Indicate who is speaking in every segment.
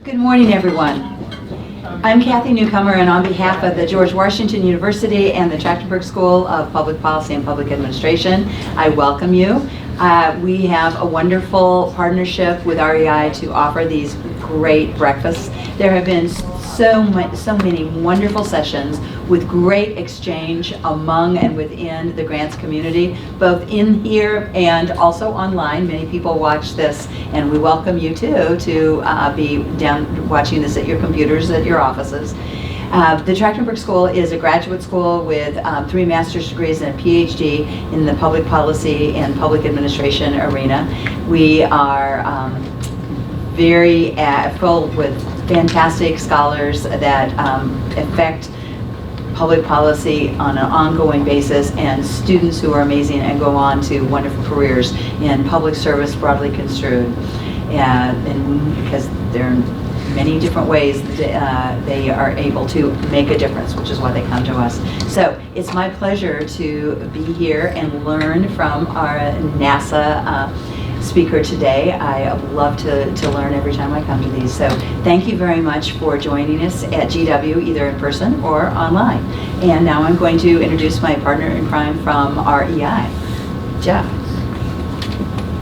Speaker 1: Good morning, everyone. I'm Kathy Newcomer, and on behalf of the George Washington University and the Trachtenberg School of Public Policy and Public Administration, I welcome you. We have a wonderful partnership with REI to offer these great breakfasts. There have been so many wonderful sessions with great exchange among and within the grants community, both in here and also online. Many people watch this, and we welcome you too to be down watching this at your computers, at your offices. The Trachtenberg School is a graduate school with 3 master's degrees and a PhD in the public policy and public administration arena. We are very full with fantastic scholars that affect public policy on an ongoing basis, and students who are amazing and go on to wonderful careers in public service, broadly construed. And because there are many different ways that they are able to make a difference, which is why they come to us. So it's my pleasure to be here and learn from our NASA speaker today. I love to learn every time I come to these. So thank you very much for joining us at GW, either in person or online. And now I'm going to introduce my partner in crime from REI, Jeff.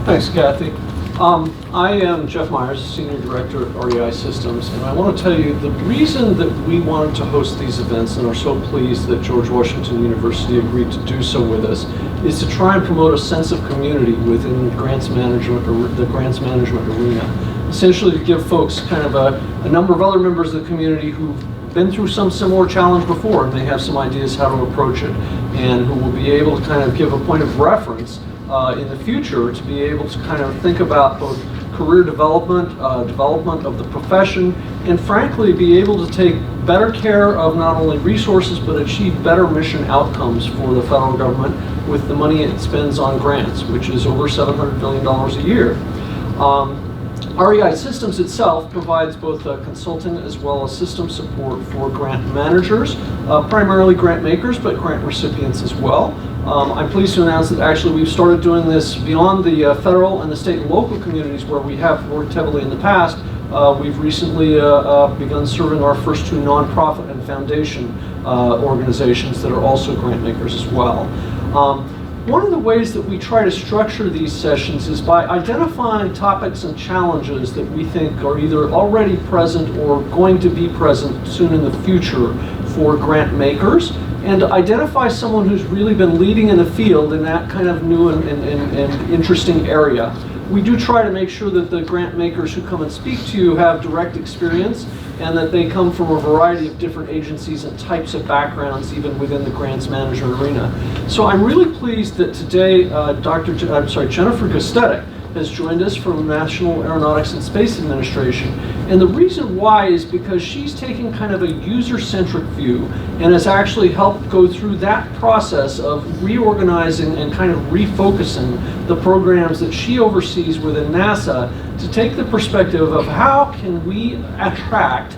Speaker 2: Thanks, Kathy. I am Jeff Myers, Senior Director at REI Systems, and I want to tell you the reason that we wanted to host these events and are so pleased that George Washington University agreed to do so with us is to try and promote a sense of community within grants management, or the grants management arena. Essentially to give folks kind of a number of other members of the community who've been through some similar challenge before, and they have some ideas how to approach it, and who will be able to kind of give a point of reference in the future to be able to kind of think about both career development, development of the profession, and frankly be able to take better care of not only resources but achieve better mission outcomes for the federal government with the money it spends on grants, which is over $700 billion a year. REI Systems itself provides both consulting as well as system support for grant managers, primarily grant makers, but grant recipients as well. I'm pleased to announce that actually we've started doing this beyond the federal and the state and local communities where we have worked heavily in the past. We've recently begun serving our first 2 nonprofit and foundation organizations that are also grant makers as well. One of the ways that we try to structure these sessions is by identifying topics and challenges that we think are either already present or going to be present soon in the future for grant makers, and to identify someone who's really been leading in the field in that kind of new and interesting area. We do try to make sure that the grant makers who come and speak to you have direct experience, and that they come from a variety of different agencies and types of backgrounds even within the grants management arena. So I'm really pleased that today Jennifer Gustetic has joined us from National Aeronautics and Space Administration. And the reason why is because she's taking kind of a user-centric view and has actually helped go through that process of reorganizing and kind of refocusing the programs that she oversees within NASA to take the perspective of how can we attract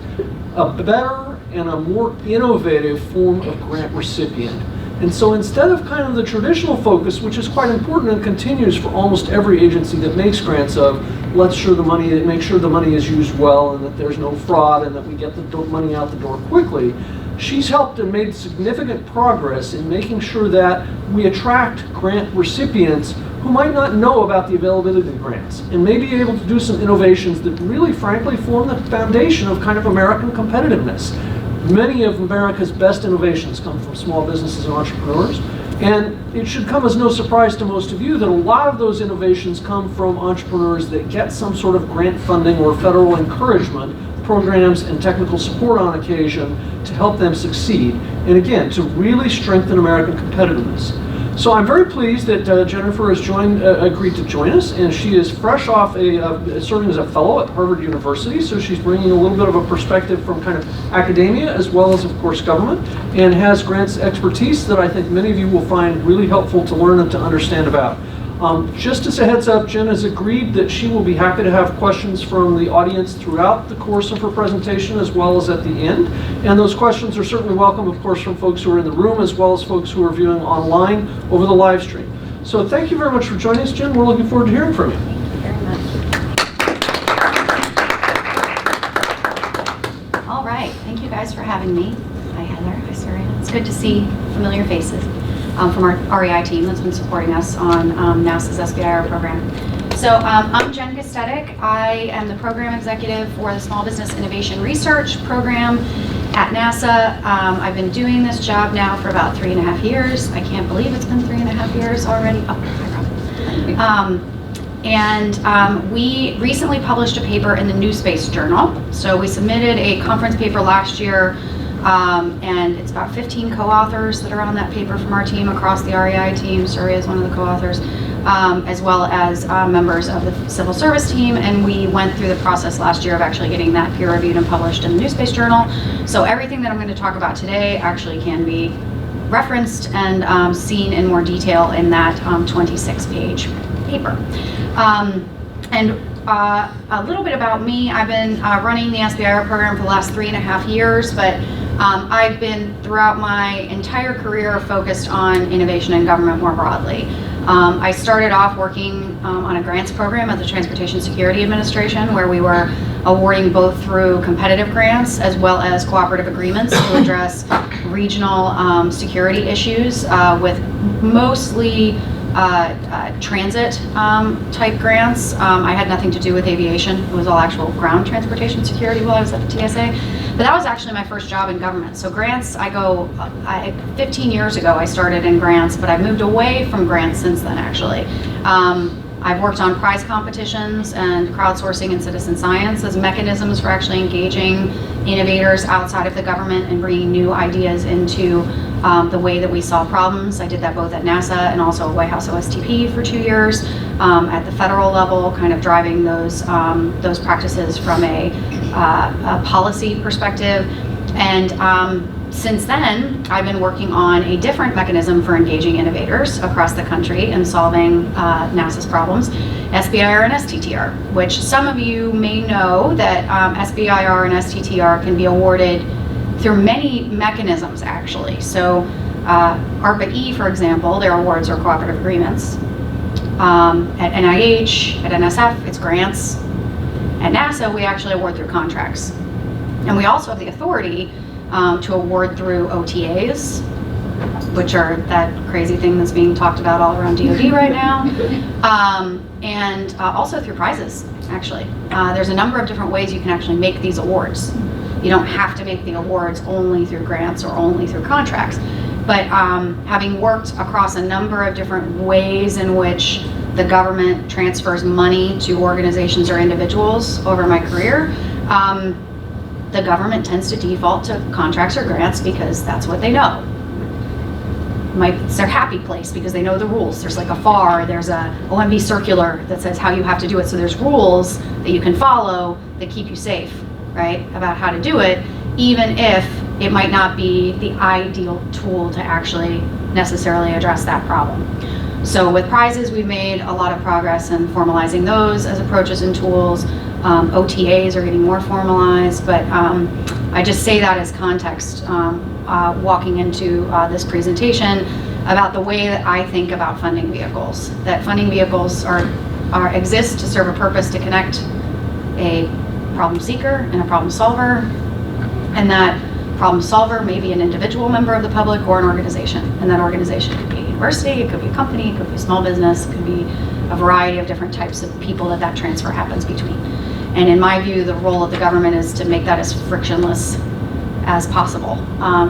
Speaker 2: a better and a more innovative form of grant recipient. And so instead of kind of the traditional focus, which is quite important and continues for almost every agency that makes grants, of make sure the money is used well and that there's no fraud and that we get the money out the door quickly, she's helped and made significant progress in making sure that we attract grant recipients who might not know about the availability of grants and may be able to do some innovations that really frankly form the foundation of kind of American competitiveness. Many of America's best innovations come from small businesses and entrepreneurs, and it should come as no surprise to most of you that a lot of those innovations come from entrepreneurs that get some sort of grant funding or federal encouragement programs and technical support on occasion to help them succeed, and again, to really strengthen American competitiveness. So I'm very pleased that Jennifer has agreed to join us, and she is fresh off serving as a fellow at Harvard University, so she's bringing a little bit of a perspective from kind of academia as well as, of course, government, and has grants expertise that I think many of you will find really helpful to learn and to understand about. Just as a heads up, Jen has agreed that she will be happy to have questions from the audience throughout the course of her presentation as well as at the end. And those questions are certainly welcome, of course, from folks who are in the room as well as folks who are viewing online over the live stream. So thank you very much for joining us, Jen. We're looking forward to hearing from you.
Speaker 1: Thank you very much.
Speaker 3: guys for having me. Hi, Heather. Hi, Sarah. It's good to see familiar faces from our REI team that's been supporting us on NASA's SBIR program. So I'm Jen Gustetic. I am the program executive for the Small Business Innovation Research Program at NASA. I've been doing this job now for about 3.5 years. I can't believe it's been 3.5 years already. Oh, we recently published a paper in the New Space Journal. So we submitted a conference paper last year, and it's about 15 co-authors that are on that paper from our team across the REI team. Surya is one of the co-authors, as well as members of the civil service team. And we went through the process last year of actually getting that peer reviewed and published in the New Space Journal. So everything that I'm going to talk about today actually can be referenced and seen in more detail in that 26-page paper. A little bit about me. I've been running the SBIR program for the last 3.5 years, but I've been throughout my entire career focused on innovation and government more broadly. I started off working on a grants program at the Transportation Security Administration, where we were awarding both through competitive grants as well as cooperative agreements to address regional security issues with mostly transit type grants. I had nothing to do with aviation. It was all actual ground transportation security while I was at the TSA. But that was actually my first job in government. So grants, 15 years ago I started in grants, but I've moved away from grants since then actually. I've worked on prize competitions and crowdsourcing and citizen science as mechanisms for actually engaging innovators outside of the government and bringing new ideas into the way that we solve problems. I did that both at NASA and also at White House OSTP for 2 years. At the federal level, kind of driving those practices from a policy perspective. And since then, I've been working on a different mechanism for engaging innovators across the country and solving NASA's problems, SBIR and STTR, which some of you may know that SBIR and STTR can be awarded through many mechanisms actually. So ARPA-E, for example, their awards are cooperative agreements. At NIH, at NSF, it's grants. At NASA, we actually award through contracts. And we also have the authority to award through OTAs, which are that crazy thing that's being talked about all around DoD right now, and also through prizes, actually. There's a number of different ways you can actually make these awards. You don't have to make the awards only through grants or only through contracts. But having worked across a number of different ways in which the government transfers money to organizations or individuals over my career, the government tends to default to contracts or grants because that's what they know. It's their happy place because they know the rules. There's like a FAR, there's a OMB circular that says how you have to do it. So there's rules that you can follow that keep you safe, right, about how to do it, even if it might not be the ideal tool to actually necessarily address that problem. So with prizes, we've made a lot of progress in formalizing those as approaches and tools. OTAs are getting more formalized, but I just say that as context walking into this presentation about the way that I think about funding vehicles. That funding vehicles exist to serve a purpose to connect a problem seeker and a problem solver, and that problem solver may be an individual member of the public or an organization, and that organization could be a university, it could be a company, it could be a small business, it could be a variety of different types of people that transfer happens between. And in my view, the role of the government is to make that as frictionless as possible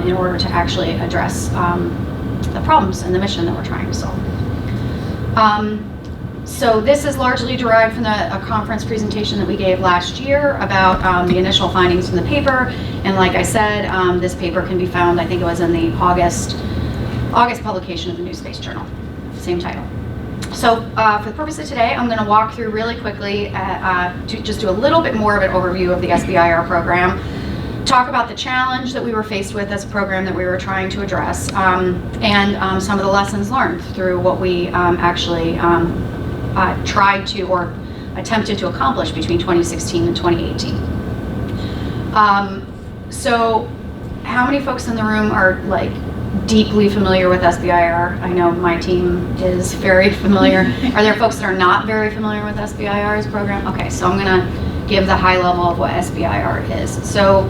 Speaker 3: in order to actually address the problems and the mission that we're trying to solve. So this is largely derived from a conference presentation that we gave last year about the initial findings from the paper. And like I said, this paper can be found, I think it was in the August publication of the New Space Journal, same title. So for the purpose of today, I'm going to walk through really quickly to just do a little bit more of an overview of the SBIR program, talk about the challenge that we were faced with as a program that we were trying to address, and some of the lessons learned through what we actually tried to or attempted to accomplish between 2016 and 2018. So how many folks in the room are like deeply familiar with SBIR? I know my team is very familiar. Are there folks that are not very familiar with SBIR's program? Okay, so I'm gonna give the high level of what SBIR is. So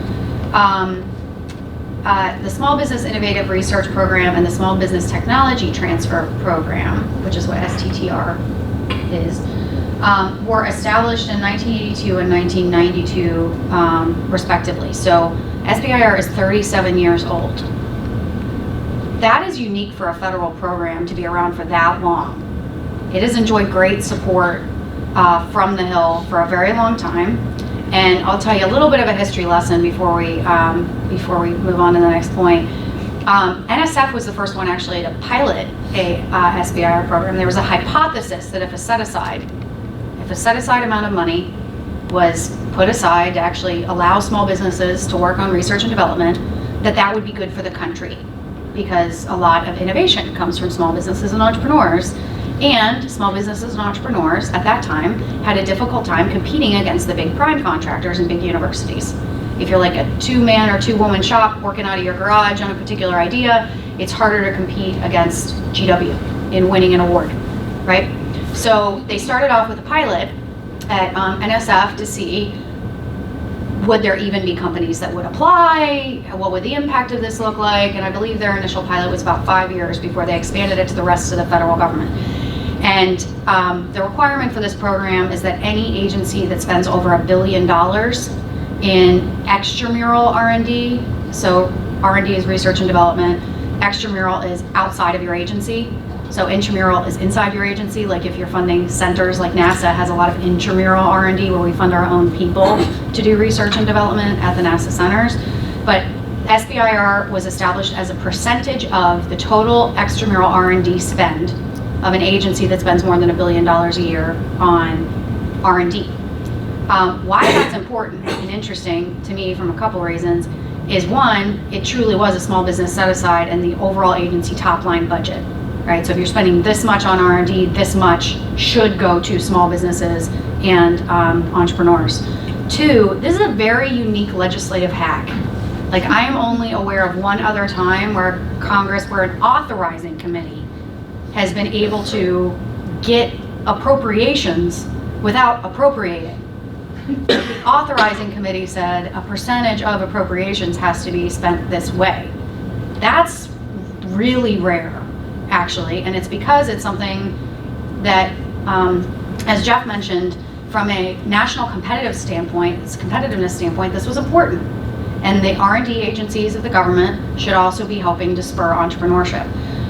Speaker 3: the Small Business Innovative Research Program and the Small Business Technology Transfer Program, which is what STTR is, were established in 1982 and 1992, respectively. So SBIR is 37 years old. That is unique for a federal program to be around for that long. It has enjoyed great support from the Hill for a very long time. And I'll tell you a little bit of a history lesson before we move on to the next point. NSF was the first one actually to pilot a SBIR program. There was a hypothesis that if a set aside amount of money was put aside to actually allow small businesses to work on research and development, that would be good for the country, because a lot of innovation comes from small businesses and entrepreneurs. And small businesses and entrepreneurs at that time had a difficult time competing against the big prime contractors and big universities. If you're like a 2-man or 2-woman shop working out of your garage on a particular idea, it's harder to compete against GW in winning an award, right? So they started off with a pilot at NSF to see, would there even be companies that would apply? What would the impact of this look like? And I believe their initial pilot was about 5 years before they expanded it to the rest of the federal government. And the requirement for this program is that any agency that spends over $1 billion in extramural R&D, so R&D is research and development, extramural is outside of your agency, so intramural is inside your agency. Like if you're funding centers, like NASA has a lot of intramural R&D where we fund our own people to do research and development at the NASA centers. But SBIR was established as a percentage of the total extramural R&D spend of an agency that spends more than $1 billion a year on R&D. Why that's important and interesting to me from a couple reasons is, one, it truly was a small business set aside and the overall agency top line budget, right? So if you're spending this much on R&D, this much should go to small businesses and entrepreneurs. 2, this is a very unique legislative hack. Like, I am only aware of one other time where where an authorizing committee has been able to get appropriations without appropriating. The authorizing committee said a percentage of appropriations has to be spent this way. That's really rare, actually, and it's because it's something that, as Jeff mentioned, from a national competitiveness standpoint, this was important. And the R&D agencies of the government should also be helping to spur entrepreneurship.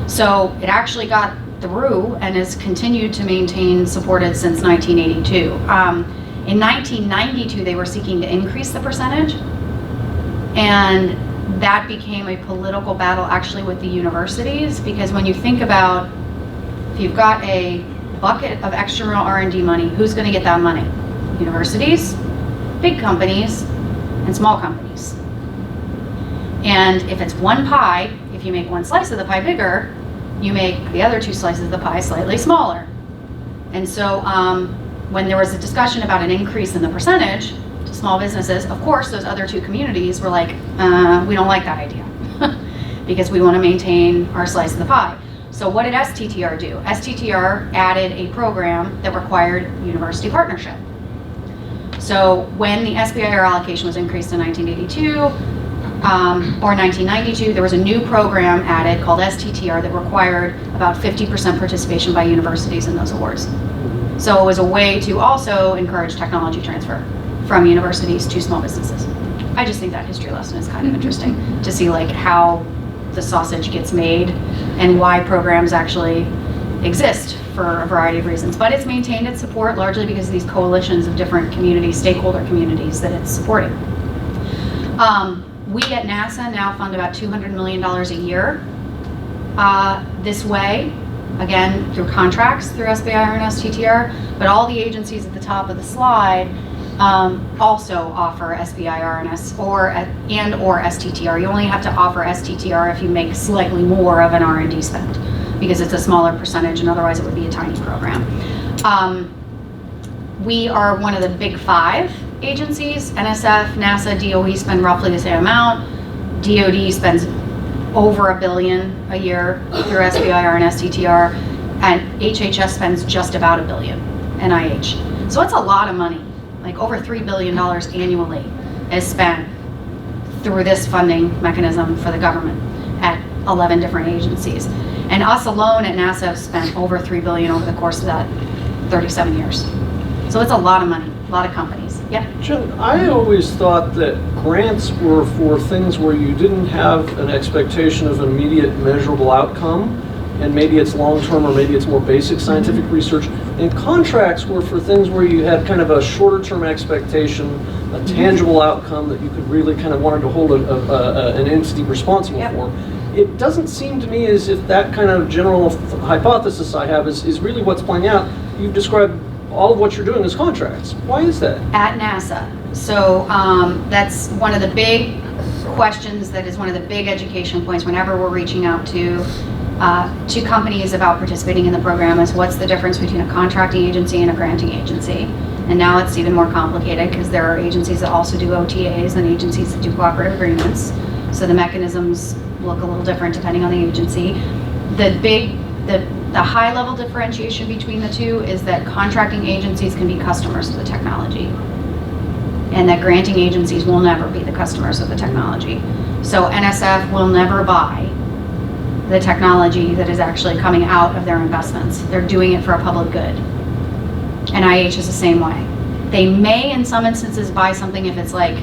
Speaker 3: So it actually got through and has continued to maintain supported since 1982. In 1992, they were seeking to increase the percentage, and that became a political battle actually with the universities, because when you think about, if you've got a bucket of extramural R&D money, who's going to get that money? Universities, big companies, and small companies. And if it's one pie, if you make one slice of the pie bigger, you make the other 2 slices of the pie slightly smaller. And so when there was a discussion about an increase in the percentage to small businesses, of course those other 2 communities were like, we don't like that idea because we want to maintain our slice of the pie. So what did STTR do? STTR added a program that required university partnership. So when the SBIR allocation was increased in 1982, or 1992, there was a new program added called STTR that required about 50% participation by universities in those awards. So it was a way to also encourage technology transfer from universities to small businesses. I just think that history lesson is kind of interesting to see like how the sausage gets made and why programs actually exist for a variety of reasons. But it's maintained its support largely because of these coalitions of different communities, stakeholder communities that it's supporting. We at NASA now fund about $200 million a year this way, again, through contracts through SBIR and STTR, but all the agencies at the top of the slide also offer SBIR and or STTR. You only have to offer STTR if you make slightly more of an R&D spend, because it's a smaller percentage and otherwise it would be a tiny program. We are one of the big 5 agencies. NSF, NASA, DOE spend roughly the same amount. DoD spends over $1 billion a year through SBIR and STTR, and HHS spends just about $1 billion, NIH. So it's a lot of money, like over $3 billion annually is spent through this funding mechanism for the government at 11 different agencies. And us alone at NASA have spent over $3 billion over the course of that 37 years. So it's a lot of money, a lot of companies. Yep.
Speaker 2: Jen, I always thought that grants were for things where you didn't have an expectation of an immediate measurable outcome, and maybe it's long-term or maybe it's more basic scientific research. And contracts were for things where you had kind of a shorter-term expectation, a tangible outcome that you could really kind of wanted to hold an entity responsible for. It doesn't seem to me as if that kind of general hypothesis I have is really what's playing out. You've described all of what you're doing as contracts. Why is that?
Speaker 3: At NASA. So that's one of the big questions, that is one of the big education points whenever we're reaching out to companies about participating in the program, is what's the difference between a contracting agency and a granting agency. And now it's even more complicated because there are agencies that also do OTAs and agencies that do cooperative agreements. So the mechanisms look a little different depending on the agency. The high level differentiation between the two is that contracting agencies can be customers of the technology, and that granting agencies will never be the customers of the technology. So NSF will never buy the technology that is actually coming out of their investments. They're doing it for a public good. NIH is the same way. They may, in some instances, buy something if it's like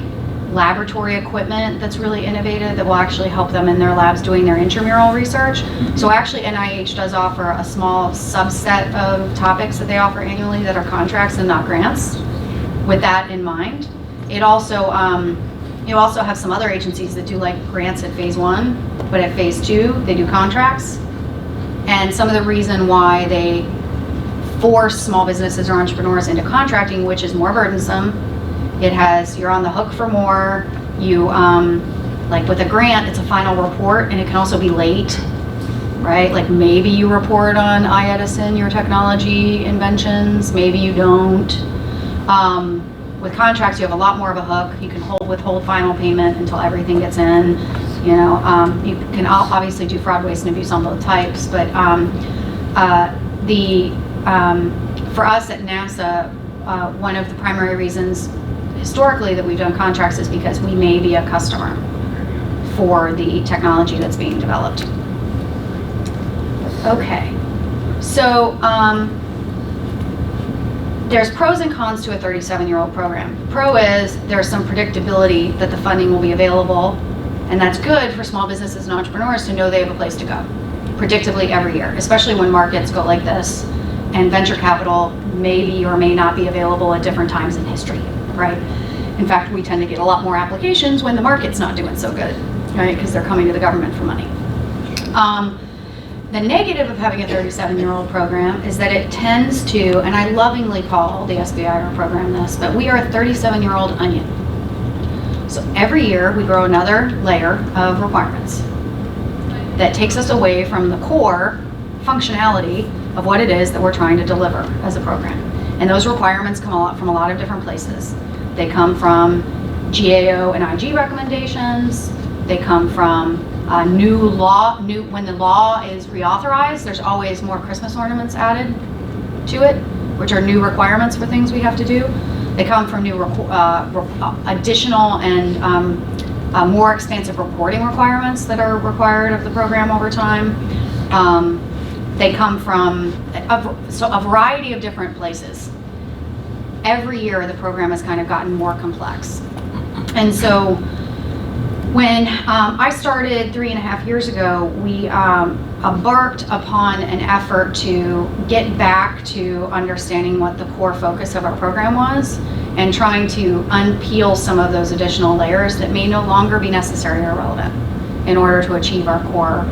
Speaker 3: laboratory equipment that's really innovative that will actually help them in their labs doing their intramural research. So actually NIH does offer a small subset of topics that they offer annually that are contracts and not grants, with that in mind. It also, you also have some other agencies that do like grants at phase 1, but at phase 2 they do contracts. And some of the reason why they force small businesses or entrepreneurs into contracting, which is more burdensome, you're on the hook for more. You, like with a grant, it's a final report, and it can also be late, right? Like maybe you report on iEdison, your technology inventions, maybe you don't. With contracts, you have a lot more of a hook. You can withhold final payment until everything gets in. You know, you can obviously do fraud, waste, and abuse on both types, but for us at NASA, one of the primary reasons historically that we've done contracts is because we may be a customer for the technology that's being developed. Okay, so there's pros and cons to a 37-year-old program. Pro is there's some predictability that the funding will be available, and that's good for small businesses and entrepreneurs to know they have a place to go predictably every year, especially when markets go like this and venture capital may be or may not be available at different times in history, right? In fact, we tend to get a lot more applications when the market's not doing so good, right? Because they're coming to the government for money. The negative of having a 37-year-old program is that it tends to, and I lovingly call the SBIR program this, but we are a 37-year-old onion. So every year we grow another layer of requirements that takes us away from the core functionality of what it is that we're trying to deliver as a program. And those requirements come from a lot of different places. They come from GAO and IG recommendations. They come from when the law is reauthorized, there's always more Christmas ornaments added to it, which are new requirements for things we have to do. They come from new additional and more expansive reporting requirements that are required of the program over time. They come from a variety of different places. Every year the program has kind of gotten more complex. And so when I started 3.5 years ago, we embarked upon an effort to get back to understanding what the core focus of our program was and trying to unpeel some of those additional layers that may no longer be necessary or relevant in order to achieve our core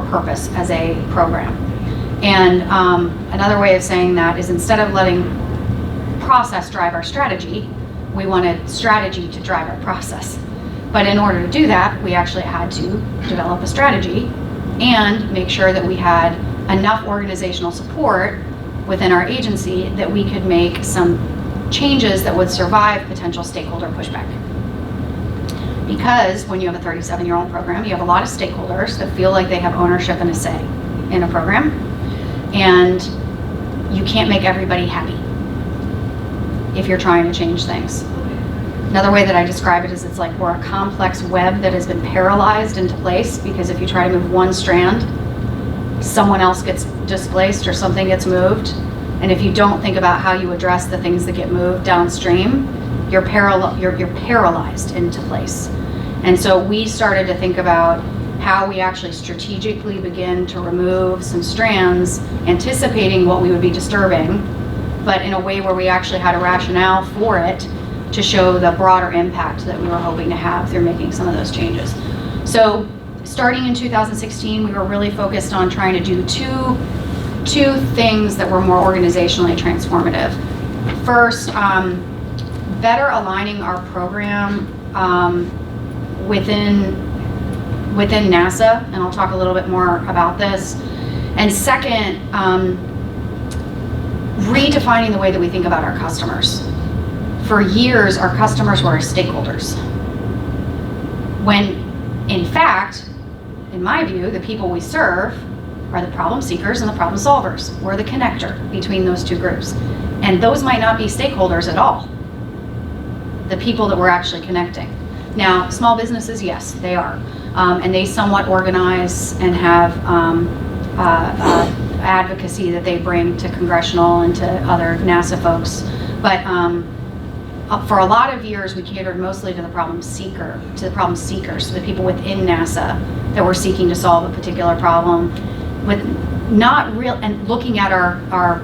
Speaker 3: purpose as a program. And another way of saying that is, instead of letting process drive our strategy, we wanted strategy to drive our process. But in order to do that, we actually had to develop a strategy and make sure that we had enough organizational support within our agency that we could make some changes that would survive potential stakeholder pushback. Because when you have a 37-year-old program, you have a lot of stakeholders that feel like they have ownership and a say in a program, and you can't make everybody happy if you're trying to change things. Another way that I describe it is it's like we're a complex web that has been paralyzed into place, because if you try to move one strand, someone else gets displaced or something gets moved. And if you don't think about how you address the things that get moved downstream, you're paralyzed into place. And so we started to think about how we actually strategically begin to remove some strands, anticipating what we would be disturbing, but in a way where we actually had a rationale for it to show the broader impact that we were hoping to have through making some of those changes. So starting in 2016, we were really focused on trying to do two things that were more organizationally transformative. First, better aligning our program within NASA, and I'll talk a little bit more about this. And second, redefining the way that we think about our customers. For years, our customers were our stakeholders, when in fact, in my view, the people we serve are the problem seekers and the problem solvers. We're the connector between those two groups. And those might not be stakeholders at all, the people that we're actually connecting. Now, small businesses, yes, they are. And they somewhat organize and have advocacy that they bring to congressional and to other NASA folks. But for a lot of years, we catered mostly to the problem seekers, to the people within NASA that were seeking to solve a particular problem, with not real, and looking at our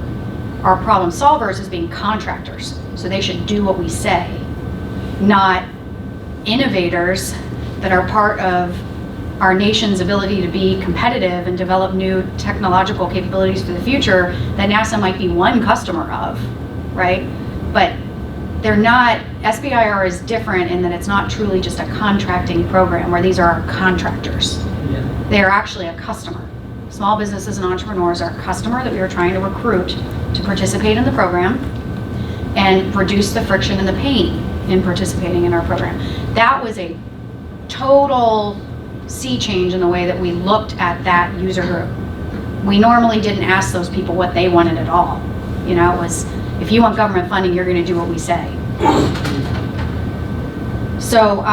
Speaker 3: problem solvers as being contractors. So they should do what we say, not innovators that are part of our nation's ability to be competitive and develop new technological capabilities for the future that NASA might be one customer of, right? But they're not, SBIR is different in that it's not truly just a contracting program where these are our contractors. Yeah. They are actually a customer. Small businesses and entrepreneurs are a customer that we are trying to recruit to participate in the program and reduce the friction and the pain in participating in our program. That was a total sea change in the way that we looked at that user group. We normally didn't ask those people what they wanted at all. You know, it was, if you want government funding, you're going to do what we say. So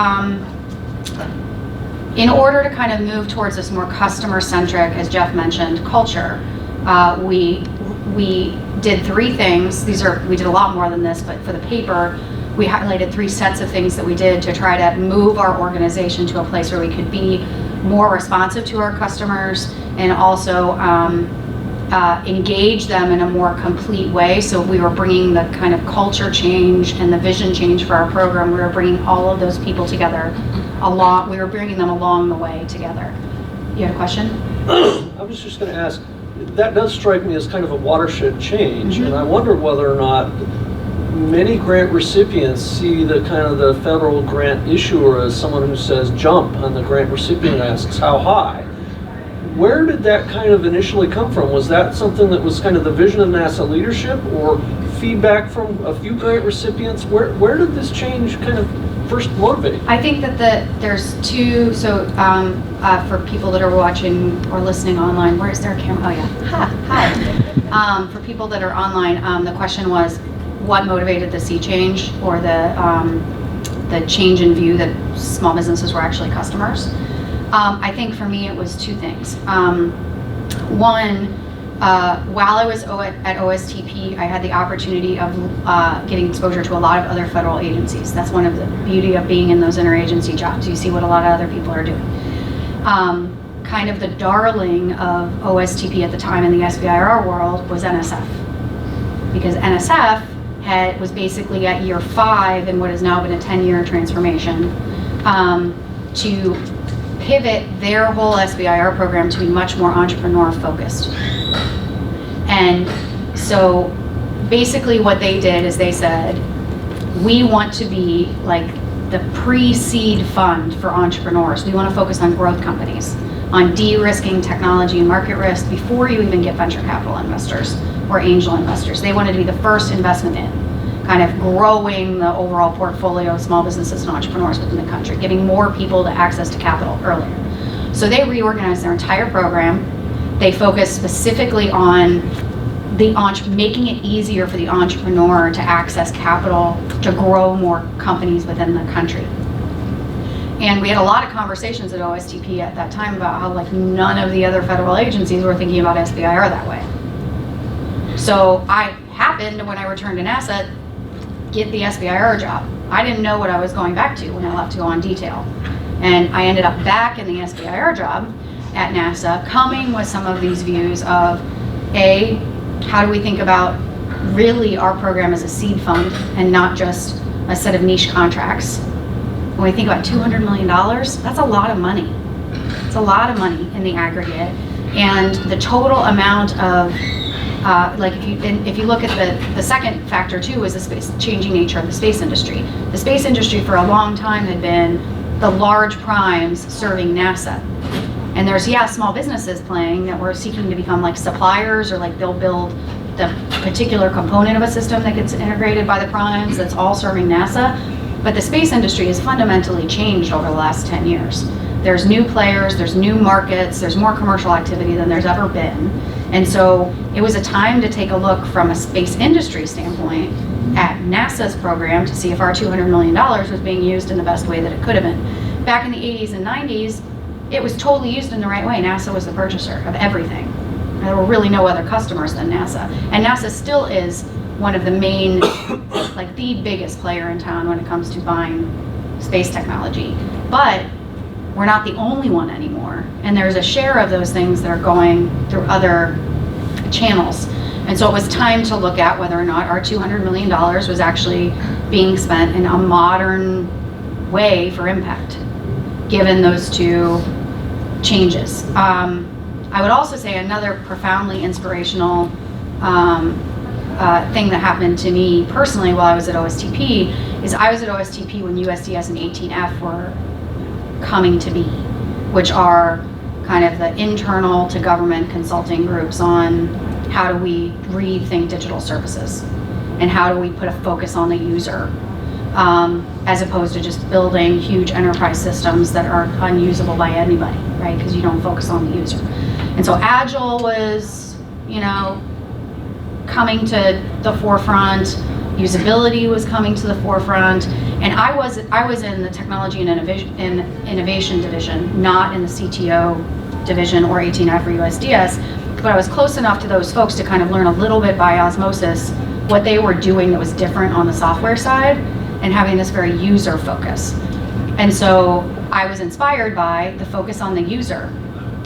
Speaker 3: in order to kind of move towards this more customer-centric, as Jeff mentioned, culture, we did three things. We did a lot more than this, but for the paper, we highlighted three sets of things that we did to try to move our organization to a place where we could be more responsive to our customers and also engage them in a more complete way. So we were bringing the kind of culture change and the vision change for our program. We were bringing all of those people together along. We were bringing them along the way together. You had a question?
Speaker 2: I was just going to ask, that does strike me as kind of a watershed change, and I wonder whether or not many grant recipients see the kind of the federal grant issuer as someone who says jump, and the grant recipient asks how high. Where did that kind of initially come from? Was that something that was kind of the vision of NASA leadership, or feedback from a few grant recipients? Where did this change kind of first motivate?
Speaker 3: I think that there's two, so for people that are watching or listening online, where is their camera? Oh yeah, hi. For people that are online, the question was, what motivated the sea change, or the change in view that small businesses were actually customers? I think for me it was two things. One, while I was at OSTP, I had the opportunity of getting exposure to a lot of other federal agencies. That's one of the beauty of being in those interagency jobs. You see what a lot of other people are doing. Kind of the darling of OSTP at the time in the SBIR world was NSF, because NSF was basically at year 5 in what has now been a 10-year transformation to pivot their whole SBIR program to be much more entrepreneur focused. And so basically what they did is they said, we want to be like the pre-seed fund for entrepreneurs. We want to focus on growth companies, on de-risking technology and market risk before you even get venture capital investors or angel investors. They wanted to be the first investment in kind of growing the overall portfolio of small businesses and entrepreneurs within the country, giving more people the access to capital earlier. So they reorganized their entire program. They focused specifically on making it easier for the entrepreneur to access capital to grow more companies within the country. And we had a lot of conversations at OSTP at that time about how like none of the other federal agencies were thinking about SBIR that way. So I happened, when I returned to NASA, get the SBIR job. I didn't know what I was going back to when I left to go on detail. And I ended up back in the SBIR job at NASA, coming with some of these views of, A, how do we think about really our program as a seed fund and not just a set of niche contracts? When we think about $200 million, that's a lot of money. It's a lot of money in the aggregate. And the total amount of, if you look at the second factor too, is the changing nature of the space industry. The space industry for a long time had been the large primes serving NASA. And there's, small businesses playing that were seeking to become like suppliers, or like they'll build the particular component of a system that gets integrated by the primes that's all serving NASA. But the space industry has fundamentally changed over the last 10 years. There's new players, there's new markets, there's more commercial activity than there's ever been. And so it was a time to take a look from a space industry standpoint at NASA's program to see if our $200 million was being used in the best way that it could have been. Back in the 80s and 90s, it was totally used in the right way. NASA was the purchaser of everything. There were really no other customers than NASA. And NASA still is one of the main, like the biggest player in town when it comes to buying space technology. But we're not the only one anymore. And there's a share of those things that are going through other channels. And so it was time to look at whether or not our $200 million was actually being spent in a modern way for impact, given those two changes. I would also say another profoundly inspirational thing that happened to me personally while I was at OSTP is I was at OSTP when USDS and 18F were coming to be, which are kind of the internal to government consulting groups on how do we rethink digital services and how do we put a focus on the user, as opposed to just building huge enterprise systems that are unusable by anybody, right? Because you don't focus on the user. And so Agile was, coming to the forefront. Usability was coming to the forefront. And I was in the technology and innovation division, not in the CTO division or 18F or USDS, but I was close enough to those folks to kind of learn a little bit by osmosis what they were doing that was different on the software side and having this very user focus. And so I was inspired by the focus on the user.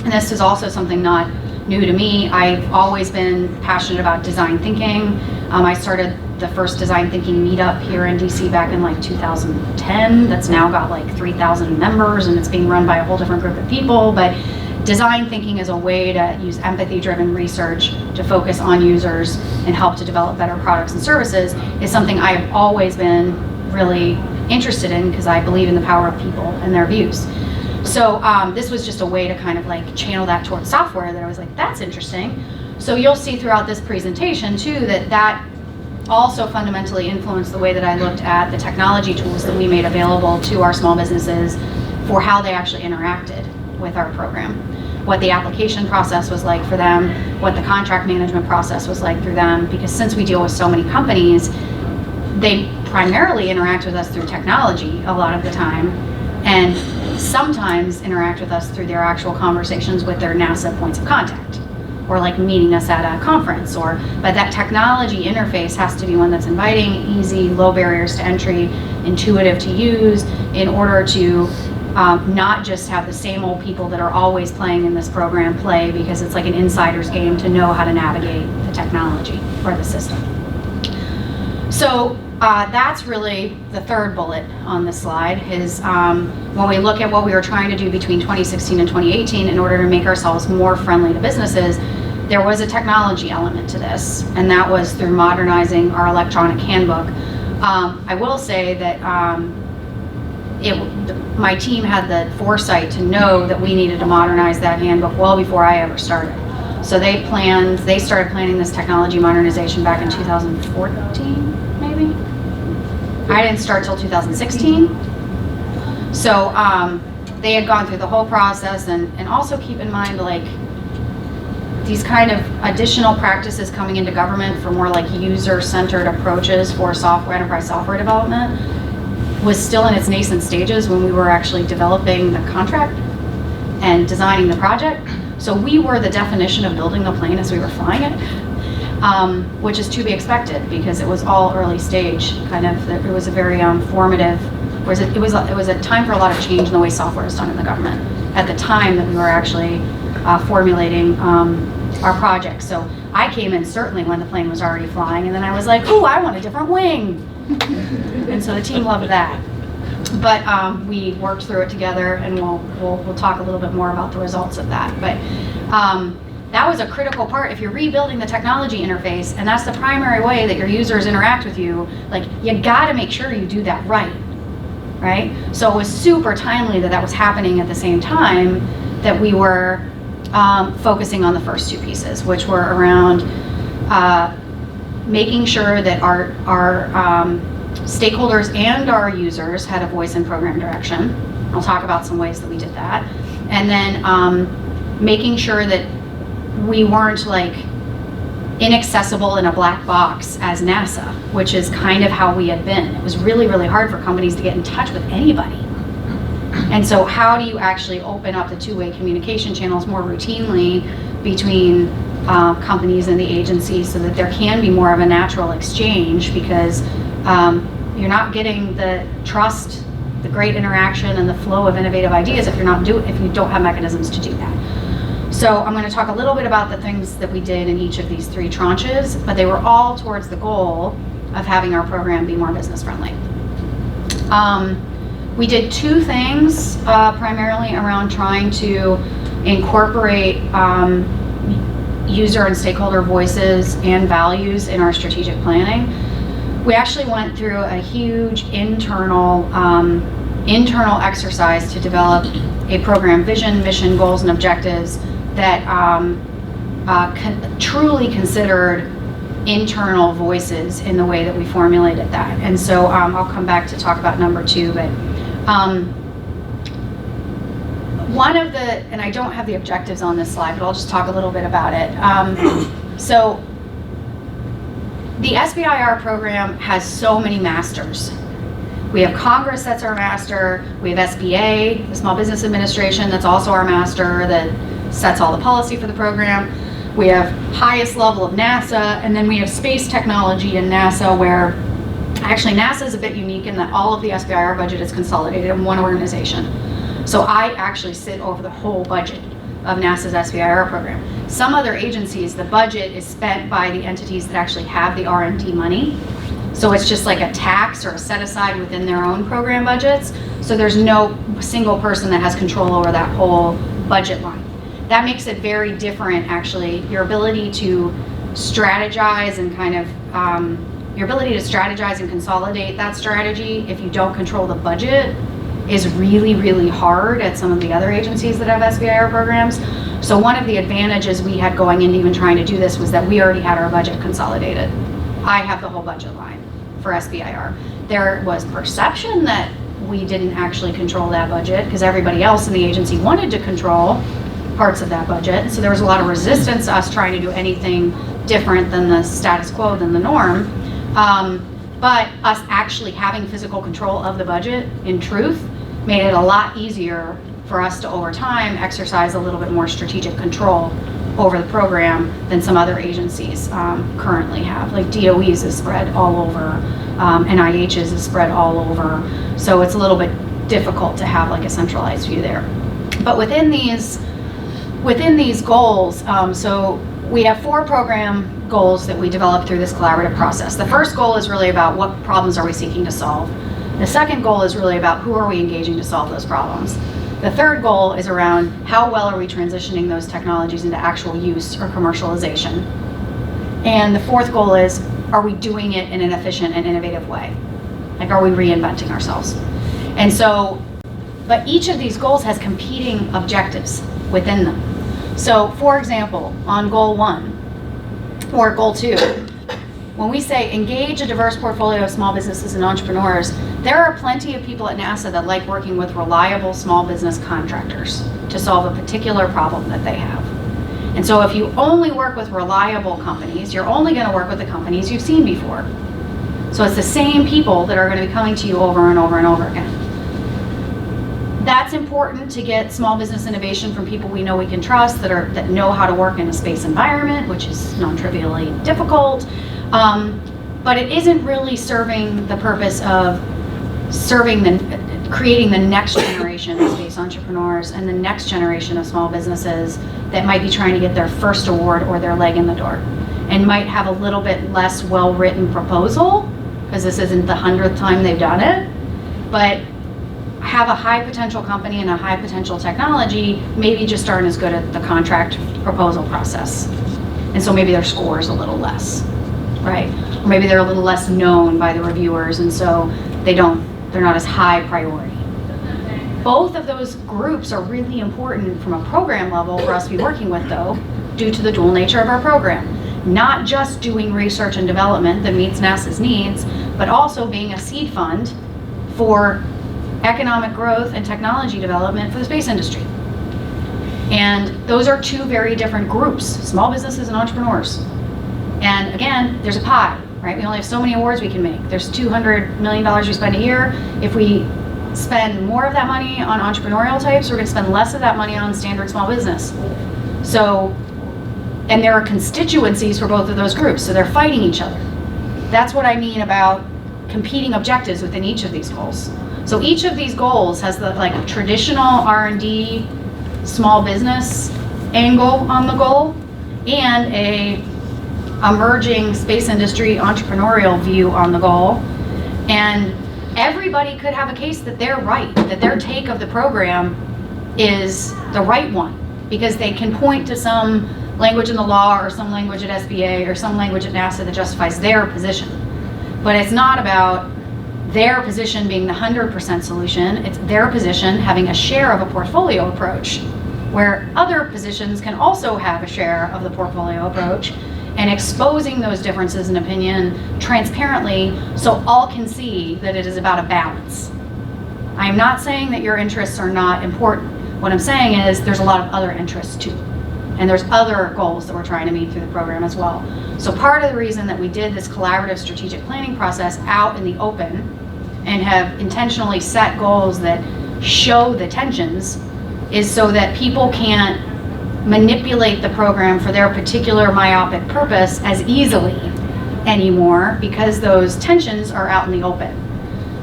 Speaker 3: And this is also something not new to me. I've always been passionate about design thinking. I started the first design thinking meetup here in DC back in like 2010. That's now got like 3,000 members and it's being run by a whole different group of people. But design thinking is a way to use empathy-driven research to focus on users and help to develop better products and services is something I've always been really interested in because I believe in the power of people and their views. So this was just a way to kind of like channel that towards software that I was like, that's interesting. So you'll see throughout this presentation too that also fundamentally influenced the way that I looked at the technology tools that we made available to our small businesses for how they actually interacted with our program. What the application process was like for them, what the contract management process was like through them, because since we deal with so many companies, they primarily interact with us through technology a lot of the time, and sometimes interact with us through their actual conversations with their NASA points of contact, or like meeting us at a conference, but that technology interface has to be one that's inviting, easy, low barriers to entry, intuitive to use, in order to not just have the same old people that are always playing in this program play, because it's like an insider's game to know how to navigate the technology or the system. So that's really the third bullet on this slide is when we look at what we were trying to do between 2016 and 2018 in order to make ourselves more friendly to businesses, there was a technology element to this, and that was through modernizing our electronic handbook. I will say that my team had the foresight to know that we needed to modernize that handbook well before I ever started. So they started planning this technology modernization back in 2014, maybe? I didn't start till 2016. So they had gone through the whole process, and also keep in mind, like, these kind of additional practices coming into government for more like user-centered approaches for enterprise software development was still in its nascent stages when we were actually developing the contract and designing the project. So we were the definition of building the plane as we were flying it, which is to be expected because it was all early stage. It was a very formative. It was a time for a lot of change in the way software is done in the government at the time that we were actually formulating our project. So I came in certainly when the plane was already flying, and then I was like, "Ooh, I want a different wing," and so the team loved that. But we worked through it together, and we'll talk a little bit more about the results of that. But that was a critical part. If you're rebuilding the technology interface, and that's the primary way that your users interact with you, like you got to make sure you do that right? So it was super timely that was happening at the same time that we were focusing on the first two pieces, which were around making sure that our stakeholders and our users had a voice in program direction. I'll talk about some ways that we did that. And then making sure that we weren't like inaccessible in a black box as NASA, which is kind of how we had been. It was really, really hard for companies to get in touch with anybody. And so how do you actually open up the two-way communication channels more routinely between companies and the agency so that there can be more of a natural exchange, because you're not getting the trust, the great interaction, and the flow of innovative ideas if you don't have mechanisms to do that. So I'm going to talk a little bit about the things that we did in each of these three tranches, but they were all towards the goal of having our program be more business friendly. We did two things primarily around trying to incorporate user and stakeholder voices and values in our strategic planning. We actually went through a huge internal exercise to develop a program vision, mission, goals, and objectives that truly considered internal voices in the way that we formulated that. And so I'll come back to talk about number two, but one of the, and I don't have the objectives on this slide, but I'll just talk a little bit about it. So the SBIR program has so many masters. We have Congress, that's our master. We have SBA, the Small Business Administration, that's also our master, that sets all the policy for the program. We have highest level of NASA, and then we have space technology in NASA, where actually NASA is a bit unique in that all of the SBIR budget is consolidated in one organization. So I actually sit over the whole budget of NASA's SBIR program. Some other agencies, the budget is spent by the entities that actually have the R&D money. So it's just like a tax or a set aside within their own program budgets. So there's no single person that has control over that whole budget line. That makes it very different, actually. Your ability to strategize and consolidate that strategy if you don't control the budget is really, really hard at some of the other agencies that have SBIR programs. So one of the advantages we had going into even trying to do this was that we already had our budget consolidated. I have the whole budget line for SBIR. There was perception that we didn't actually control that budget because everybody else in the agency wanted to control parts of that budget. So there was a lot of resistance to us trying to do anything different than the status quo, than the norm. But us actually having physical control of the budget, in truth, made it a lot easier for us to, over time, exercise a little bit more strategic control over the program than some other agencies currently have. Like DOE's is spread all over, NIH's is spread all over. So it's a little bit difficult to have like a centralized view there. But within these goals, so we have 4 program goals that we developed through this collaborative process. The first goal is really about what problems are we seeking to solve. The second goal is really about who are we engaging to solve those problems. The third goal is around how well are we transitioning those technologies into actual use or commercialization. And the fourth goal is, are we doing it in an efficient and innovative way? Like, are we reinventing ourselves? And so, but each of these goals has competing objectives within them. So, for example, on goal 1 or goal 2, when we say engage a diverse portfolio of small businesses and entrepreneurs, there are plenty of people at NASA that like working with reliable small business contractors to solve a particular problem that they have. And so if you only work with reliable companies, you're only going to work with the companies you've seen before. So it's the same people that are going to be coming to you over and over and over again. That's important to get small business innovation from people we know we can trust, that know how to work in a space environment, which is non-trivially difficult. But it isn't really serving the purpose of creating the next generation of space entrepreneurs and the next generation of small businesses that might be trying to get their first award or their leg in the door, and might have a little bit less well-written proposal, because this isn't the 100th time they've done it, but have a high potential company and a high potential technology, maybe just aren't as good at the contract proposal process. And so maybe their score is a little less, right? Or maybe they're a little less known by the reviewers, and so they're not as high priority. Both of those groups are really important from a program level for us to be working with, though, due to the dual nature of our program. Not just doing research and development that meets NASA's needs, but also being a seed fund for economic growth and technology development for the space industry. And those are two very different groups, small businesses and entrepreneurs. And again, there's a pie, right? We only have so many awards we can make. There's $200 million we spend a year. If we spend more of that money on entrepreneurial types, we're going to spend less of that money on standard small business. So, and there are constituencies for both of those groups, so they're fighting each other. That's what I mean about competing objectives within each of these goals. So each of these goals has the traditional R&D small business angle on the goal, and a emerging space industry entrepreneurial view on the goal. And everybody could have a case that they're right, that their take of the program is the right one, because they can point to some language in the law or some language at SBA or some language at NASA that justifies their position. But it's not about their position being the 100% solution. It's their position having a share of a portfolio approach, where other positions can also have a share of the portfolio approach, and exposing those differences in opinion transparently so all can see that it is about a balance. I am not saying that your interests are not important. What I'm saying is there's a lot of other interests too. And there's other goals that we're trying to meet through the program as well. So part of the reason that we did this collaborative strategic planning process out in the open and have intentionally set goals that show the tensions is so that people can't manipulate the program for their particular myopic purpose as easily anymore, because those tensions are out in the open.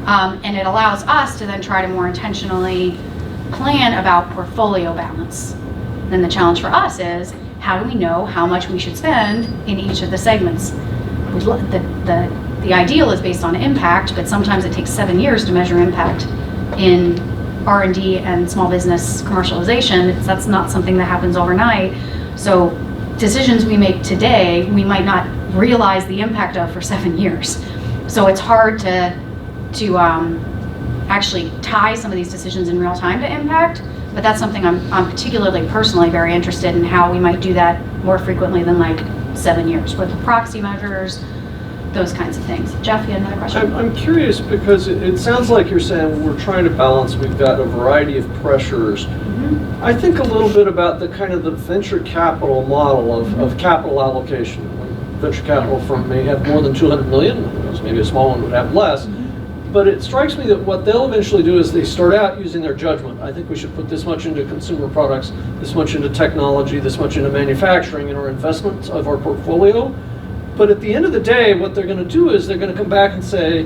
Speaker 3: And it allows us to then try to more intentionally plan about portfolio balance. Then the challenge for us is, how do we know how much we should spend in each of the segments? The ideal is based on impact, but sometimes it takes 7 years to measure impact in R&D and small business commercialization. That's not something that happens overnight. So decisions we make today, we might not realize the impact of for 7 years. So it's hard to actually tie some of these decisions in real time to impact, but that's something I'm particularly personally very interested in, how we might do that more frequently than 7 years with proxy measures, those kinds of things. Jeff, you had another question?
Speaker 2: I'm curious, because it sounds like you're saying we're trying to balance, we've got a variety of pressures. Mm-hmm. I think a little bit about the kind of the venture capital model of capital allocation. Venture capital firm may have more than 200 million, maybe a small one would have less. Mm-hmm. But it strikes me that what they'll eventually do is they start out using their judgment. I think we should put this much into consumer products, this much into technology, this much into manufacturing in our investments of our portfolio. But at the end of the day, what they're going to do is they're going to come back and say,